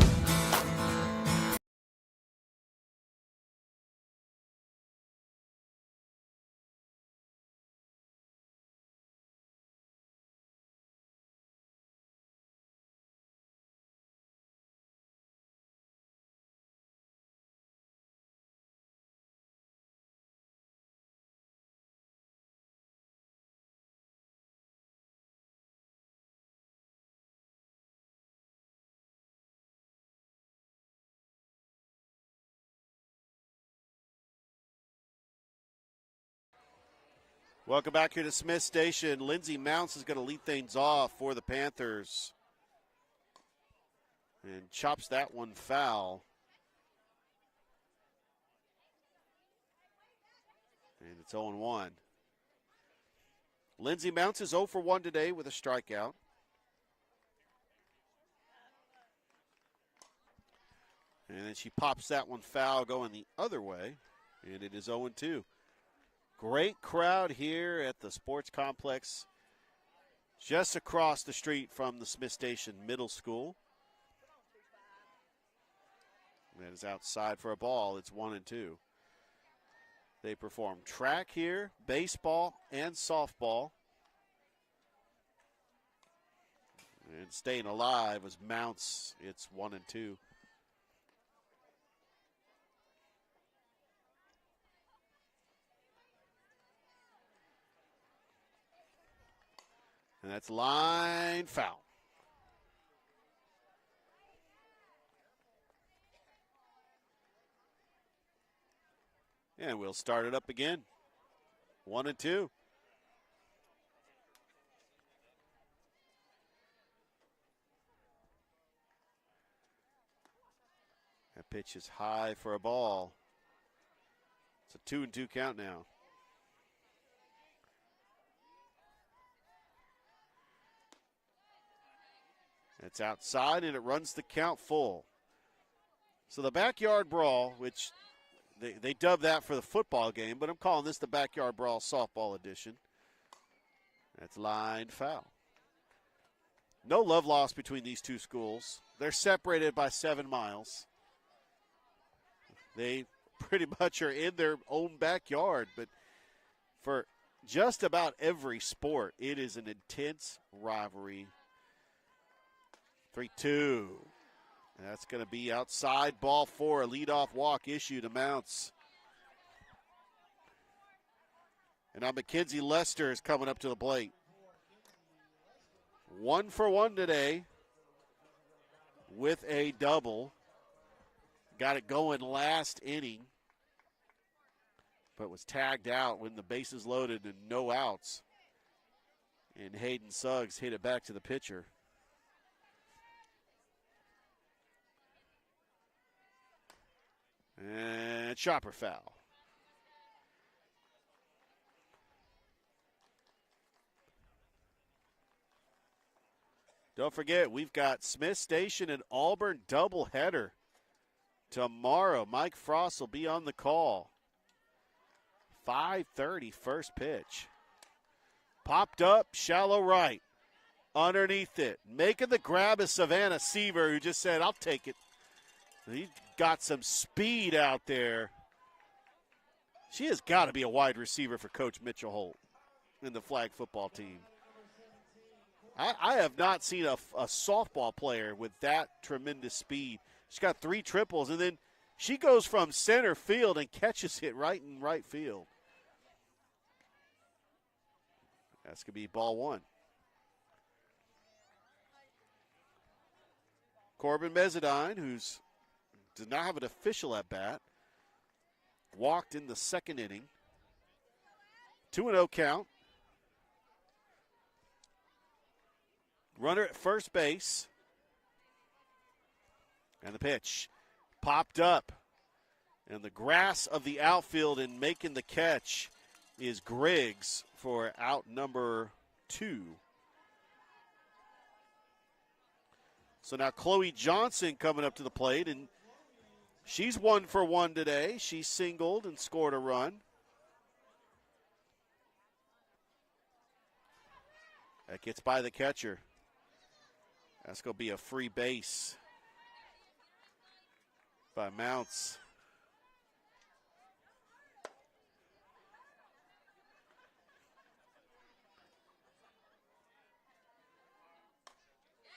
Welcome back here to Smith Station. Lindsey Mounts is going to lead things off for the Panthers. And chops that one foul. And it's 0-1. Lindsey Mounts is 0 for 1 today with a strikeout. And then she pops that one foul going the other way. And it is 0-2. Great crowd here at the sports complex just across the street from the Smith Station Middle School. That is outside for a ball. It's 1-2. They perform track here, baseball, and softball. And staying alive was Mounts. It's 1-2. And that's line foul. And we'll start it up again. 1-2. That pitch is high for a ball. It's a 2-2 count now. It's outside, and it runs the count full. So the backyard brawl, which they dubbed that for the football game, but I'm calling this the backyard brawl softball edition. That's line foul. No love lost between these two schools. They're separated by 7 miles. They pretty much are in their own backyard, but for just about every sport, it is an intense rivalry. 3-2. That's going to be outside, ball 4, a leadoff walk issue to Mounts. And now Mackenzie Lester is coming up to the plate. 1 for 1 today with a double. Got it going last inning, but was tagged out when the bases loaded and no outs. And Hayden Suggs hit it back to the pitcher. And chopper foul. Don't forget, we've got Smith Station and Auburn doubleheader tomorrow. Mike Frost will be on the call. 5:30 first pitch. Popped up, shallow right. Underneath it. Making the grab is Savannah Seaver, who just said, I'll take it. He got some speed out there. She has got to be a wide receiver for Coach Mitchell Holt in the flag football team. I have not seen a softball player with that tremendous speed. She's got 3 triples, and then she goes from center field and catches it right in right field. That's going to be ball 1. Corbin Mezzadine, who's did not have an official at bat, walked in the second inning. 2-0 count. Runner at first base. And the pitch popped up. And the grass of the outfield and making the catch is Griggs for out number 2. So now Chloe Johnson coming up to the plate, and she's 1 for 1 today. She singled and scored a run. That gets by the catcher. That's going to be a free base by Mounts.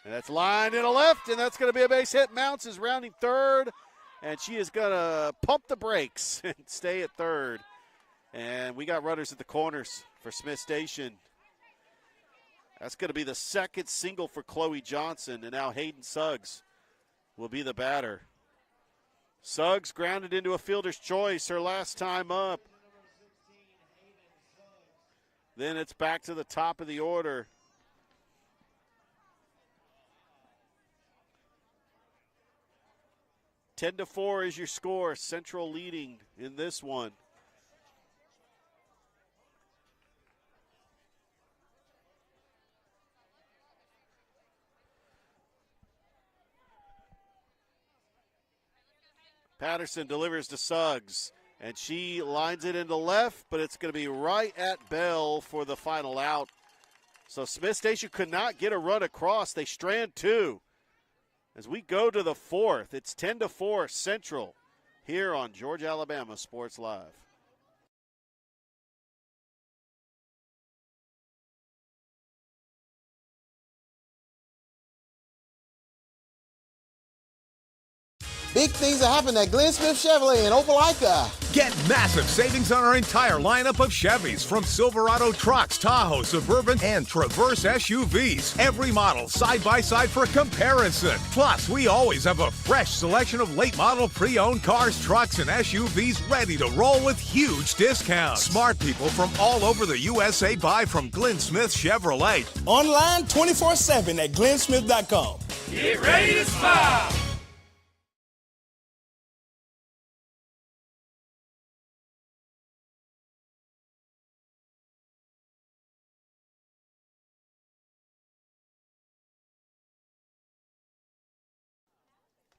And that's lined in a left, and that's going to be a base hit. Mounts is rounding third, and she is going to pump the brakes and stay at third. And we got runners at the corners for Smith Station. That's going to be the second single for Chloe Johnson, and now Hayden Suggs will be the batter. Suggs grounded into a fielder's choice her last time up. Then it's back to the top of the order. Ten to 4 is your score. Central leading in this one. Patterson delivers to Suggs, and she lines it into left, but it's going to be right at Bell for the final out. So Smith Station could not get a run across. They strand 2. As we go to the 4th, it's 10 to 4 Central here on Georgia Alabama Sports Live. Big things are happening at Glenn Smith Chevrolet in Opelika. Get massive savings on our entire lineup of Chevys, from Silverado trucks, Tahoe, Suburban, and Traverse SUVs. Every model side by side for comparison. Plus, we always have a fresh selection of late model pre-owned cars, trucks, and SUVs ready to roll with huge discounts. Smart people from all over the USA buy from Glenn Smith Chevrolet. Online 24/7 at glennsmith.com. Get ready to smile.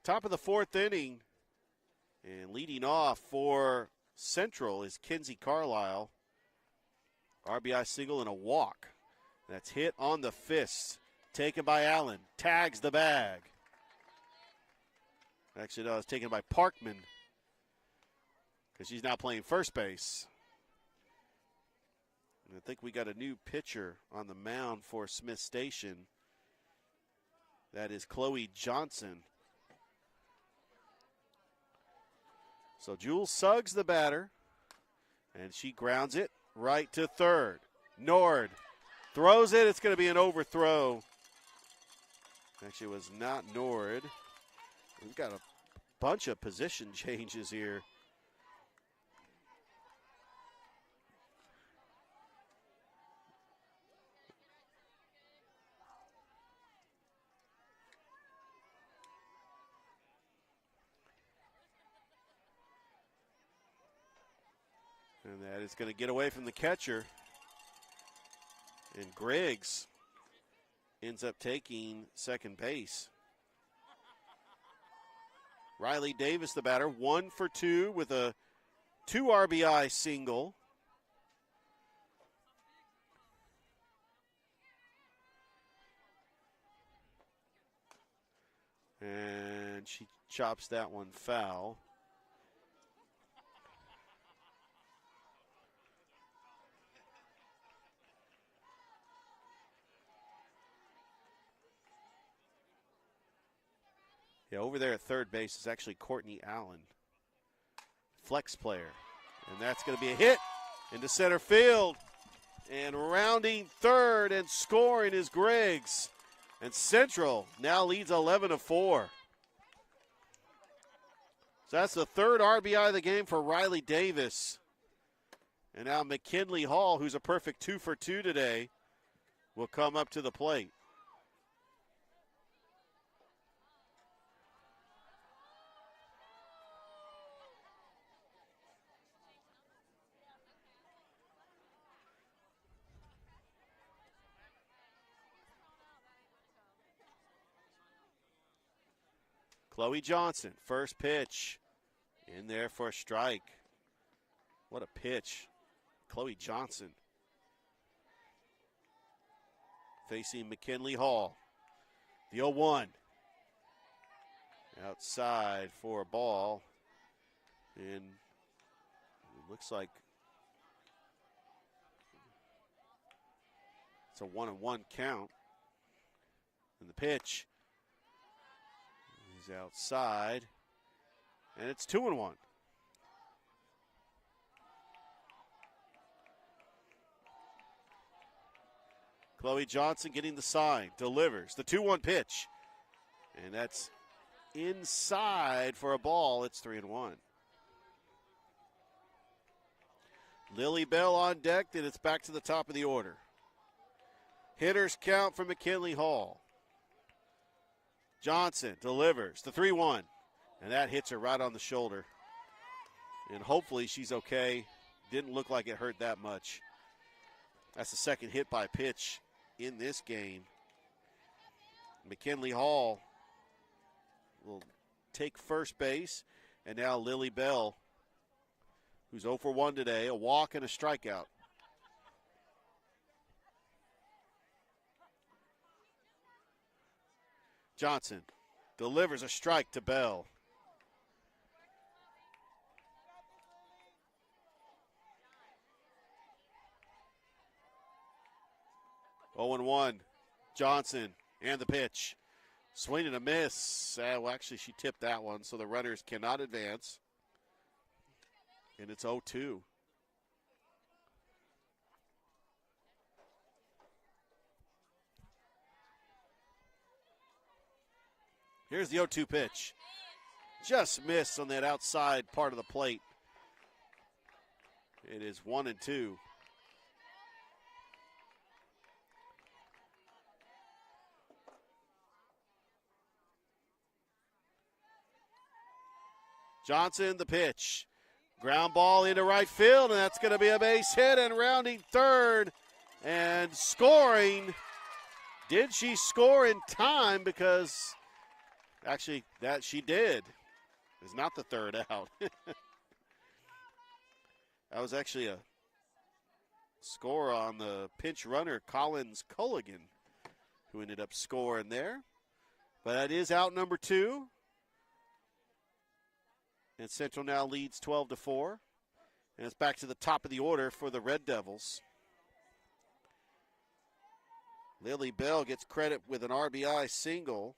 Top of the 4th inning, and leading off for Central is Kenzie Carlisle. RBI single and a walk. That's hit on the fist. Taken by Allen. Tags the bag. Actually, no, it's taken by Parkman, because she's now playing first base. And I think we got a new pitcher on the mound for Smith Station. That is Chloe Johnson. So Jules Suggs, the batter, and she grounds it right to third. Nord throws it. It's going to be an overthrow. Actually, it was not Nord. We've got a bunch of position changes here. And that is going to get away from the catcher. And Griggs ends up taking second base. Riley Davis, the batter, 1 for 2 with a 2 RBI single. And she chops that one foul. Yeah, over there at third base is actually Courtney Allen, flex player. And that's going to be a hit into center field. And rounding third and scoring is Griggs. And Central now leads 11-4. So that's the third RBI of the game for Riley Davis. And now McKinley Hall, who's a perfect 2 for 2 today, will come up to the plate. Chloe Johnson, first pitch. In there for a strike. What a pitch. Chloe Johnson. Facing McKinley Hall. The 0-1. Outside for a ball. And it looks like it's a 1-1 count. And the pitch is outside. And it's 2-1. Chloe Johnson getting the sign, delivers the 2-1 pitch. And that's inside for a ball. It's 3-1. Lily Bell on deck, and it's back to the top of the order. Hitters count for McKinley Hall. Johnson delivers the 3-1, and that hits her right on the shoulder. And hopefully she's okay. Didn't look like it hurt that much. That's the second hit by pitch in this game. McKinley Hall will take first base, and now Lily Bell, who's 0 for 1 today, a walk and a strikeout. Johnson delivers a strike to Bell. Oh and 1. Johnson and the pitch. Swing and a miss. Well, actually, she tipped that one, so the runners cannot advance. And it's 0-2. Here's the 0-2 pitch. Just missed on that outside part of the plate. It is 1-2. Johnson, the pitch. Ground ball into right field, and that's going to be a base hit, and rounding third and scoring. Did she score in time? Because actually, that she did. It's not the third out. That was actually a score on the pinch runner, Collins Culligan, who ended up scoring there. But that is out number 2. And Central now leads 12-4. And it's back to the top of the order for the Red Devils. Lily Bell gets credit with an RBI single.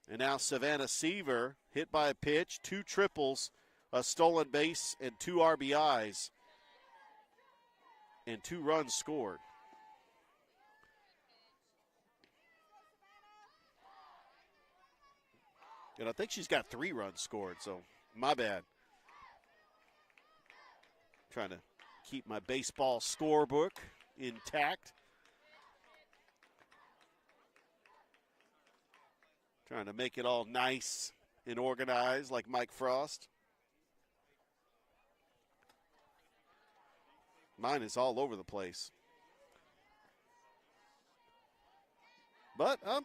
And now Savannah Seaver hit by a pitch, 2 triples, a stolen base, and 2 RBIs. And 2 runs scored. And I think she's got 3 runs scored, so my bad. Trying to keep my baseball scorebook intact. Trying to make it all nice and organized like Mike Frost. Mine is all over the place. But I'm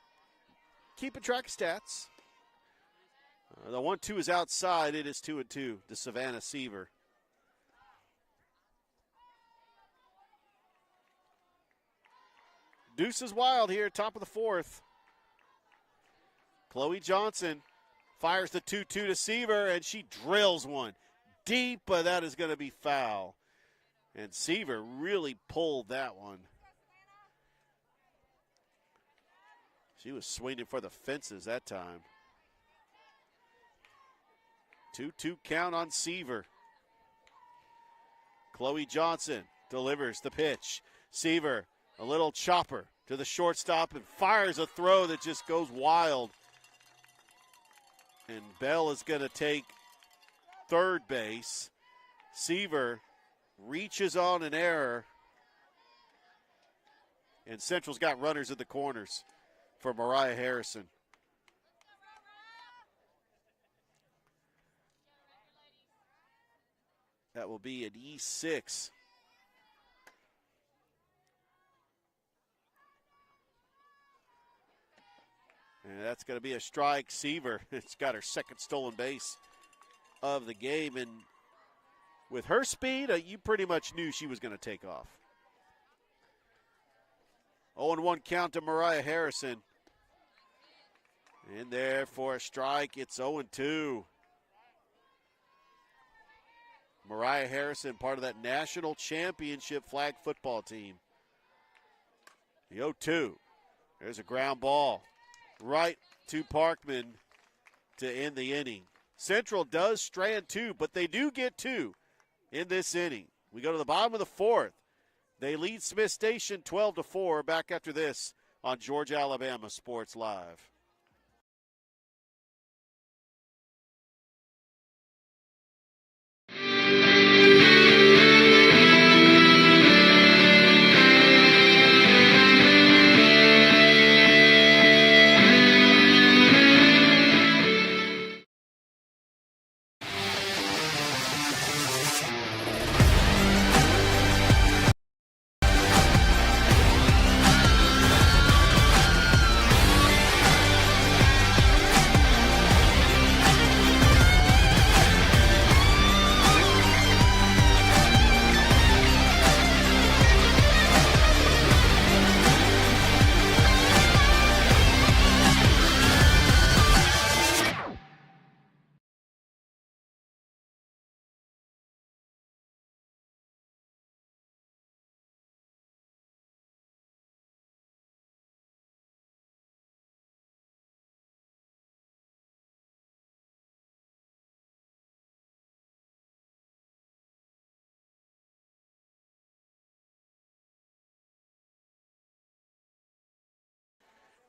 keeping track of stats. The 1-2 is outside. It is 2-2 to Savannah Seaver. Deuce is wild here, top of the 4th. Chloe Johnson fires the 2-2 to Seaver, and she drills one deep, but that is going to be foul. And Seaver really pulled that one. She was swinging for the fences that time. 2-2 count on Seaver. Chloe Johnson delivers the pitch. Seaver, a little chopper to the shortstop and fires a throw that just goes wild. And Bell is going to take third base. Seaver reaches on an error. And Central's got runners at the corners for Mariah Harrison. That will be an E6. And that's going to be a strike. Seaver, it's got her second stolen base of the game. And with her speed, you pretty much knew she was going to take off. 0-1 count to Mariah Harrison. In there for a strike. It's 0-2. Mariah Harrison, part of that national championship flag football team. The 0-2. There's a ground ball right to Parkman to end the inning. Central does strand 2, but they do get 2 in this inning. We go to the bottom of the 4th. They lead Smith Station 12-4. Back after this on Georgia Alabama Sports Live.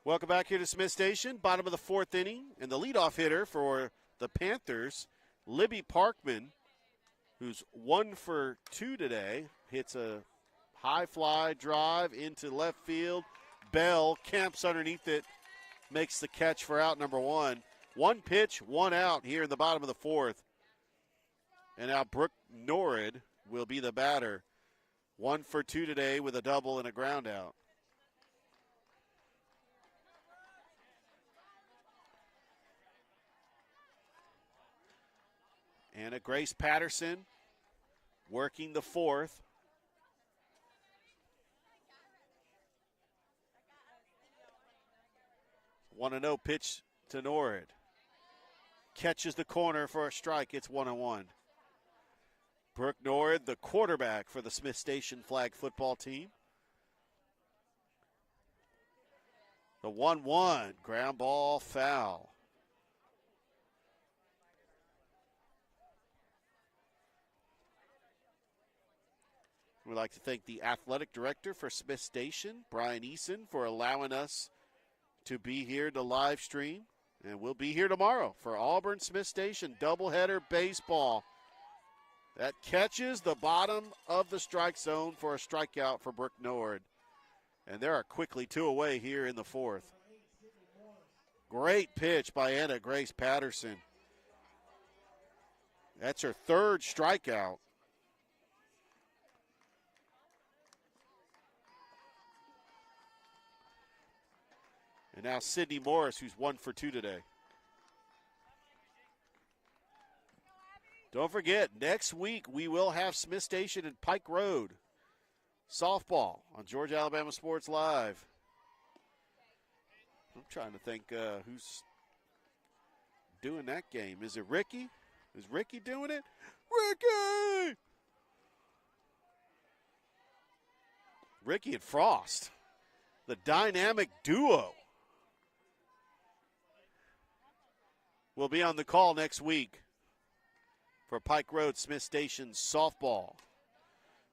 Welcome back here to Smith Station, bottom of the 4th inning, and the leadoff hitter for the Panthers, Libby Parkman, who's 1 for 2 today, hits a high fly drive into left field. Bell camps underneath it, makes the catch for out number 1. 1 pitch, 1 out here in the bottom of the 4th. And now Brooke Norrid will be the batter. 1 for 2 today with a double and a ground out. Anna Grace Patterson working the 4th. One 1-0 pitch to Norrid. Catches the corner for a strike. It's 1-1. Brooke Norrid, the quarterback for the Smith Station flag football team. The 1-1 ground ball foul. We'd like to thank the athletic director for Smith Station, Brian Eason, for allowing us to be here to live stream. And we'll be here tomorrow for Auburn Smith Station doubleheader baseball. That catches the bottom of the strike zone for a strikeout for Brooke Norrid. And there are quickly 2 away here in the 4th. Great pitch by Anna Grace Patterson. That's her 3rd strikeout. And now Sydney Morris, who's 1 for 2 today. Don't forget, next week we will have Smith Station and Pike Road softball on Georgia Alabama Sports Live. I'm trying to think who's doing that game. Is it Ricky? Is Ricky doing it? Ricky! Ricky and Frost, the dynamic duo, will be on the call next week for Pike Road Smith Station softball.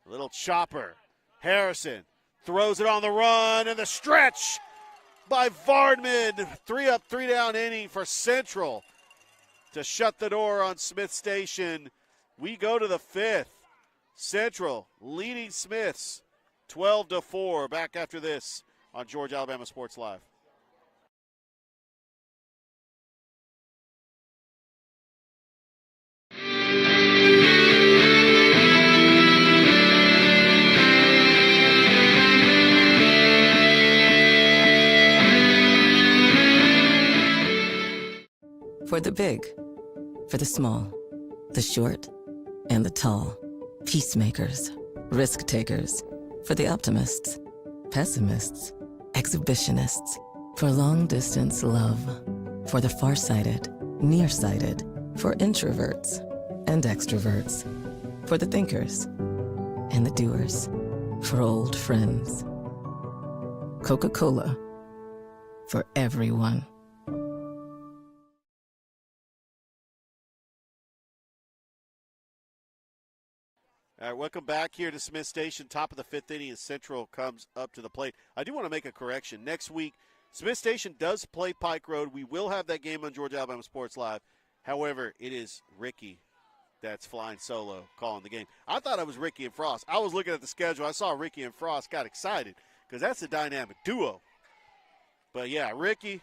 A little chopper. Harrison throws it on the run, and the stretch by Vardman. 3 up, 3 down inning for Central to shut the door on Smith Station. We go to the 5th. Central leading Smiths 12-4. Back after this on Georgia Alabama Sports Live. the big, for the small, the short, and the tall. Peacemakers, risk takers, for the optimists, pessimists, exhibitionists, for long distance love, for the farsighted, nearsighted, for introverts and extroverts, for the thinkers and the doers, for old friends. Coca-Cola, for everyone. All right, welcome back here to Smith Station. Top of the fifth inning as Central comes up to the plate. I do want to make a correction. Next week, Smith Station does play Pike Road. We will have that game on Georgia Alabama Sports Live. However, it is Ricky that's flying solo calling the game. I thought it was Ricky and Frost. I was looking at the schedule. I saw Ricky and Frost, got excited because that's a dynamic duo. But, yeah, Ricky,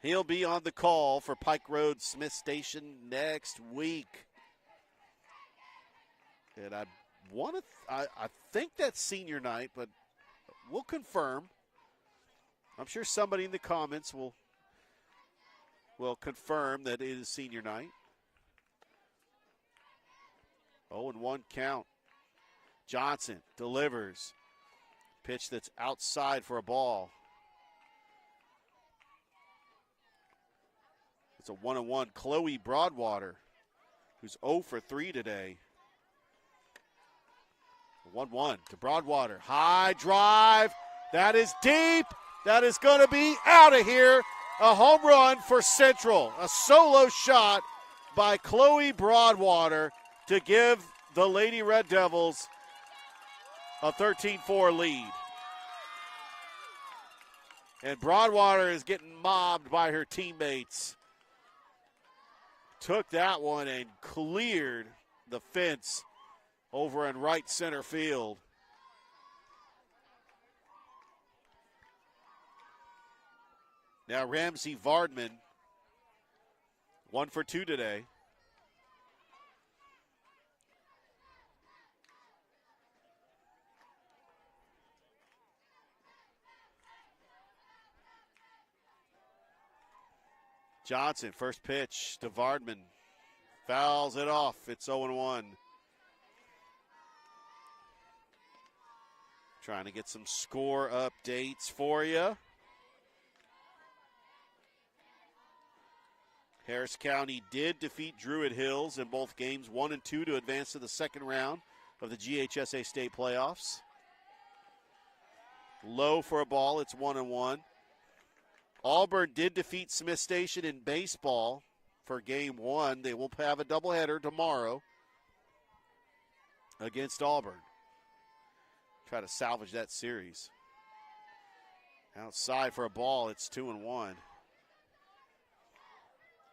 he'll be on the call for Pike Road Smith Station next week. And I think that's senior night, but we'll confirm. I'm sure somebody in the comments will confirm that it is senior night. 0-1 count. Johnson delivers. Pitch that's outside for a ball. It's a 1-1. Chloe Broadwater, who's 0 for 3 today. 1-1 to Broadwater. High drive. That is deep. That is going to be out of here. A home run for Central. A solo shot by Chloe Broadwater to give the Lady Red Devils a 13-4 lead. And Broadwater is getting mobbed by her teammates. Took that one and cleared the fence over in right center field. Now Ramsey Vardman, 1 for 2 today. Johnson, first pitch to Vardman. Fouls it off. It's 0-1. Trying to get some score updates for you. Harris County did defeat Druid Hills in both games, 1 and 2, to advance to the second round of the GHSA state playoffs. Low for a ball, it's 1-1. Auburn did defeat Smith Station in baseball for game 1. They will have a doubleheader tomorrow against Auburn. Try to salvage that series. Outside for a ball, it's 2-1.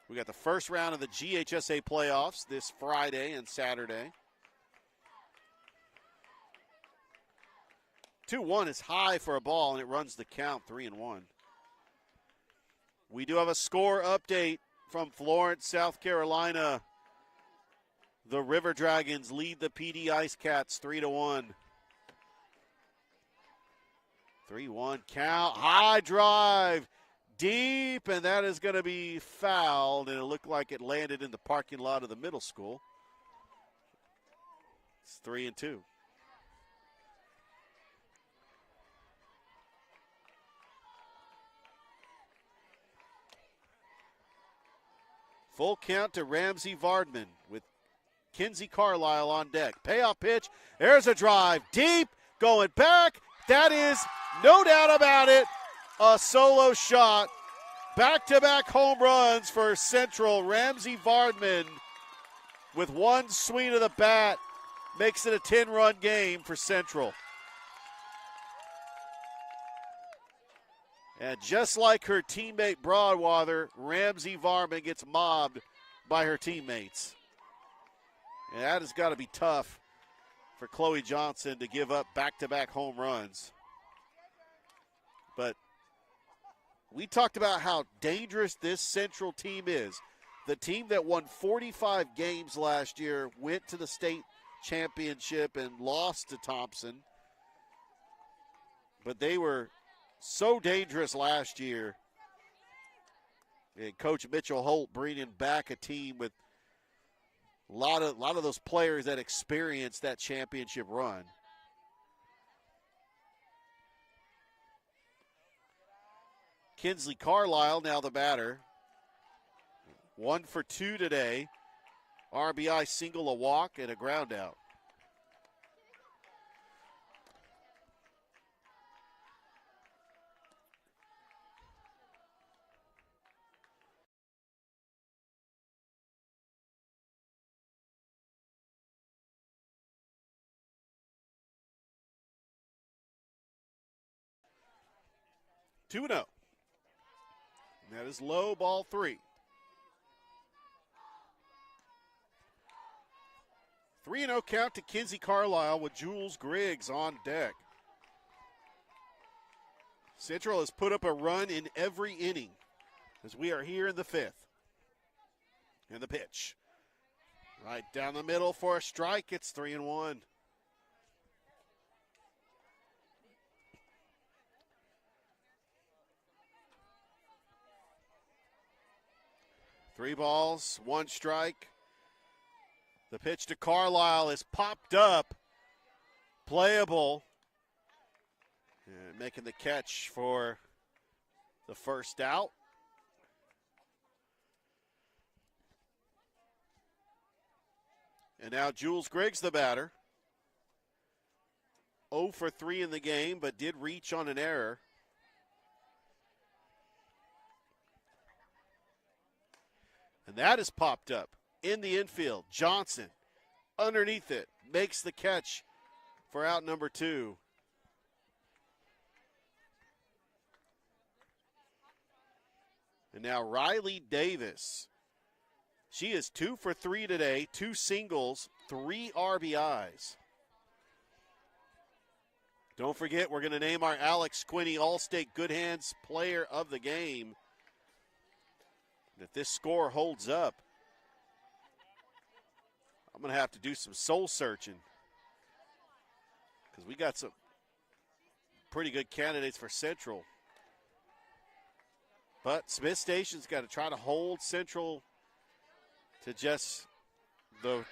We got the first round of the GHSA playoffs this Friday and Saturday. 2-1 is high for a ball, and it runs the count 3-1. We do have a score update from Florence, South Carolina. The River Dragons lead the PD Ice Cats 3-1. 3-1 count, high drive, deep, and that is going to be fouled, and it looked like it landed in the parking lot of the middle school. It's 3-2. Full count to Ramsey Vardman with Kinsey Carlisle on deck. Payoff pitch. There's a drive. Deep. Going back. That is, no doubt about it, a solo shot. Back-to-back home runs for Central. Ramsey Vardman with one swing of the bat makes it a 10-run game for Central. And just like her teammate Broadwater, Ramsey Vardman gets mobbed by her teammates. And that has got to be tough for Chloe Johnson to give up back-to-back home runs. But we talked about how dangerous this Central team is. The team that won 45 games last year went to the state championship and lost to Thompson. But they were so dangerous last year. And Coach Mitchell Holt bringing back a team with a lot of those players that experienced that championship run. Kinsley Carlisle now the batter. 1 for 2 today. RBI single, a walk, and a ground out. Two and 0. That is low, ball 3. 3-0 count to Kinsley Carlisle with Jules Griggs on deck. Central has put up a run in every inning as we are here in the 5th. And the pitch. Right down the middle for a strike. It's 3-1. Three balls, 1 strike. The pitch to Carlisle is popped up, playable, and making the catch for the first out. And now Jules Griggs, the batter. 0 for 3 in the game, but did reach on an error. And that is popped up in the infield. Johnson underneath it makes the catch for out number 2. And now Riley Davis. She is 2 for 3 today, 2 singles, 3 RBIs. Don't forget, we're going to name our Alex Quinney All-State Good Hands Player of the Game. If this score holds up, I'm going to have to do some soul searching because we got some pretty good candidates for Central. But Smith Station's got to try to hold Central to just the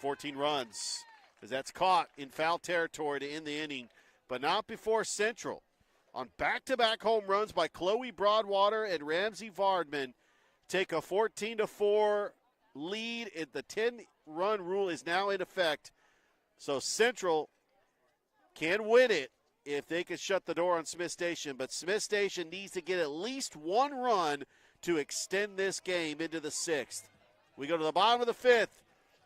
14 runs, as that's caught in foul territory to end the inning, but not before Central. On back-to-back home runs by Chloe Broadwater and Ramsey Vardman, take a 14-4 lead. The 10-run rule is now in effect. So Central can win it if they can shut the door on Smith Station. But Smith Station needs to get at least 1 run to extend this game into the 6th. We go to the bottom of the 5th.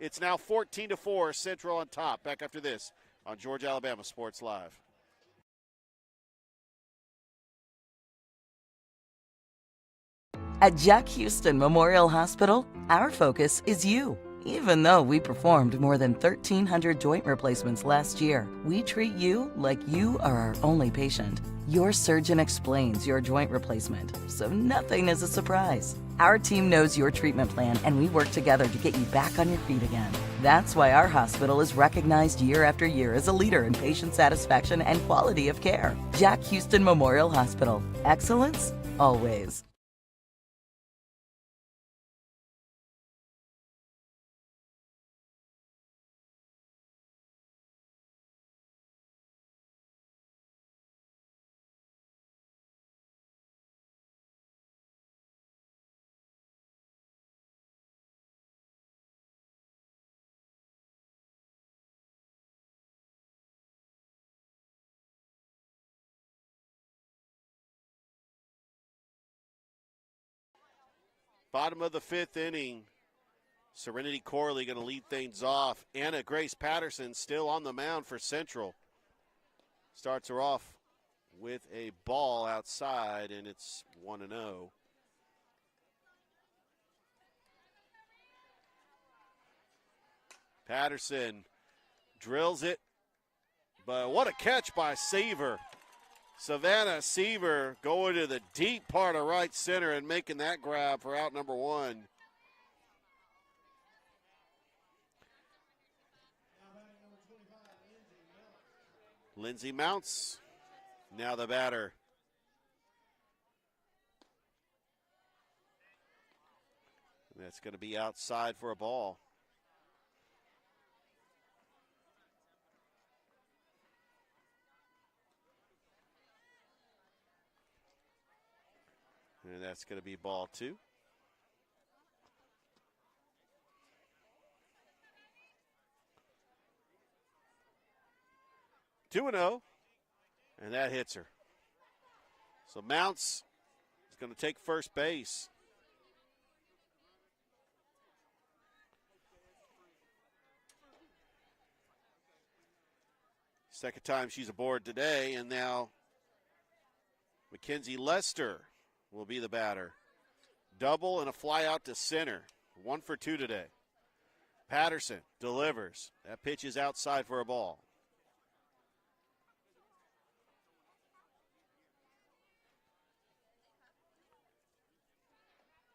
It's now 14-4, Central on top. Back after this on Georgia Alabama Sports Live. At Jack Houston Memorial Hospital, our focus is you. Even though we performed more than 1,300 joint replacements last year, we treat you like you are our only patient. Your surgeon explains your joint replacement, so nothing is a surprise. Our team knows your treatment plan, and we work together to get you back on your feet again. That's why our hospital is recognized year after year as a leader in patient satisfaction and quality of care. Jack Houston Memorial Hospital. Excellence, always. Bottom of the 5th inning. Serenity Corley going to lead things off. Anna Grace Patterson still on the mound for Central. Starts her off with a ball outside, and it's 1-0. Patterson drills it, but what a catch by Seaver. Savannah Seaver going to the deep part of right center and making that grab for out number 1. Lindsey Mounts, now the batter. That's going to be outside for a ball. And that's going to be ball 2. Two and 0, and that hits her. So Mounts is going to take first base. Second time she's aboard today, and now Mackenzie Lester will be the batter. Double and a fly out to center. 1 for 2 today. Patterson delivers. That pitch is outside for a ball.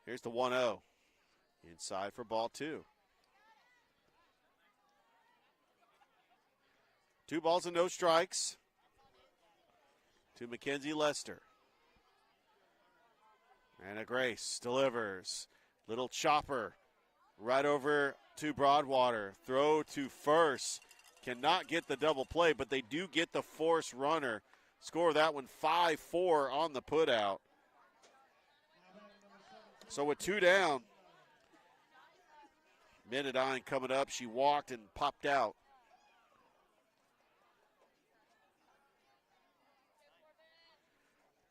Here's the 1-0. Inside for ball 2. 2 balls and no strikes to Mackenzie Lester. Anna Grace delivers. Little chopper right over to Broadwater. Throw to first. Cannot get the double play, but they do get the force runner. Score that one 5-4 on the putout. So with 2 down, Menadine coming up. She walked and popped out.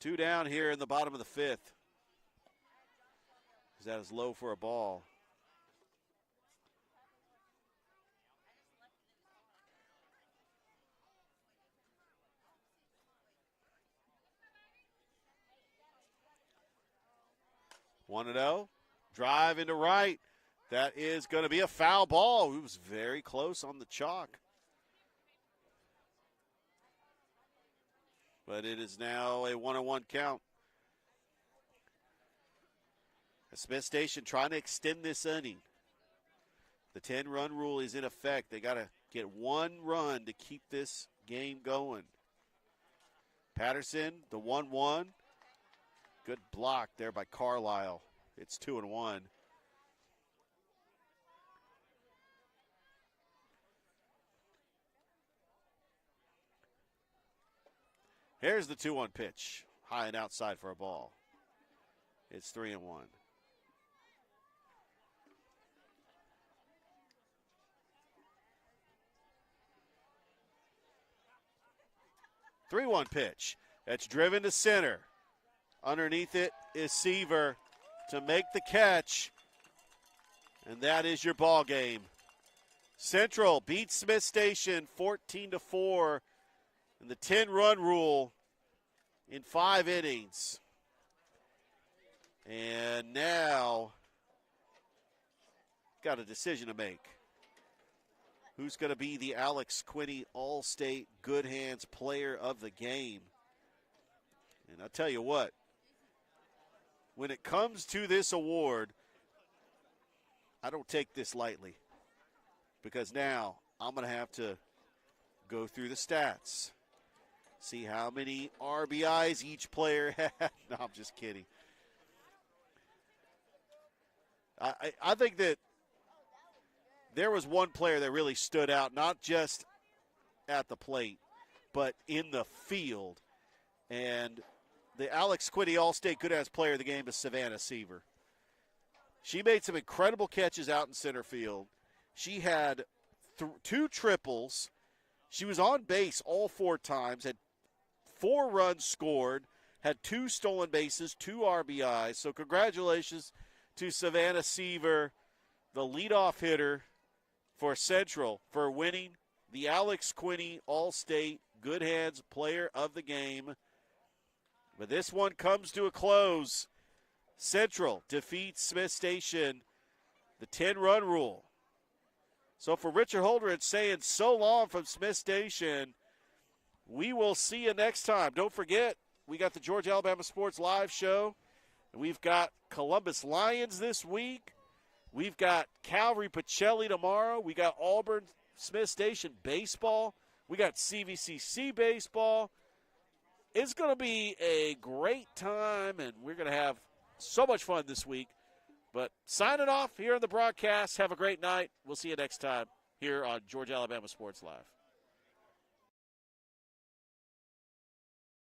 Two down here in the bottom of the 5th. That is low for a ball. One and 0. Drive into right. That is going to be a foul ball. It was very close on the chalk. But it is now a 1-1 count. Smith Station trying to extend this inning. The 10-run rule is in effect. They got to get 1 run to keep this game going. Patterson, the 1-1. Good block there by Carlisle. It's 2-1. Here's the 2-1 pitch. High and outside for a ball. It's 3-1. 3-1 pitch. That's driven to center. Underneath it is Seaver to make the catch. And that is your ball game. Central beats Smith Station 14-4 in the 10-run rule in 5 innings. And now got a decision to make. Who's going to be the Alex Quinney All-State Good Hands Player of the Game? And I'll tell you what, when it comes to this award, I don't take this lightly, because now I'm going to have to go through the stats, see how many RBIs each player had. No, I'm just kidding. I think that there was one player that really stood out, not just at the plate, but in the field. And the Alex Quinney All-State Good Hands Player of the Game is Savannah Seaver. She made some incredible catches out in center field. She had 2 triples. She was on base all 4 times, had 4 runs scored, had 2 stolen bases, 2 RBIs. So congratulations to Savannah Seaver, the leadoff hitter for Central, for winning the Alex Quinney All-State Good Hands Player of the Game. But this one comes to a close. Central defeats Smith Station, the 10-run rule. So for Richard Holder, it's saying so long from Smith Station. We will see you next time. Don't forget, we got the Georgia Alabama Sports Live show. We've got Columbus Lions this week. We've got Calvary Pacelli tomorrow. We got Auburn Smith Station baseball. We got CVCC baseball. It's going to be a great time, and we're going to have so much fun this week. But signing off here on the broadcast. Have a great night. We'll see you next time here on Georgia Alabama Sports Live.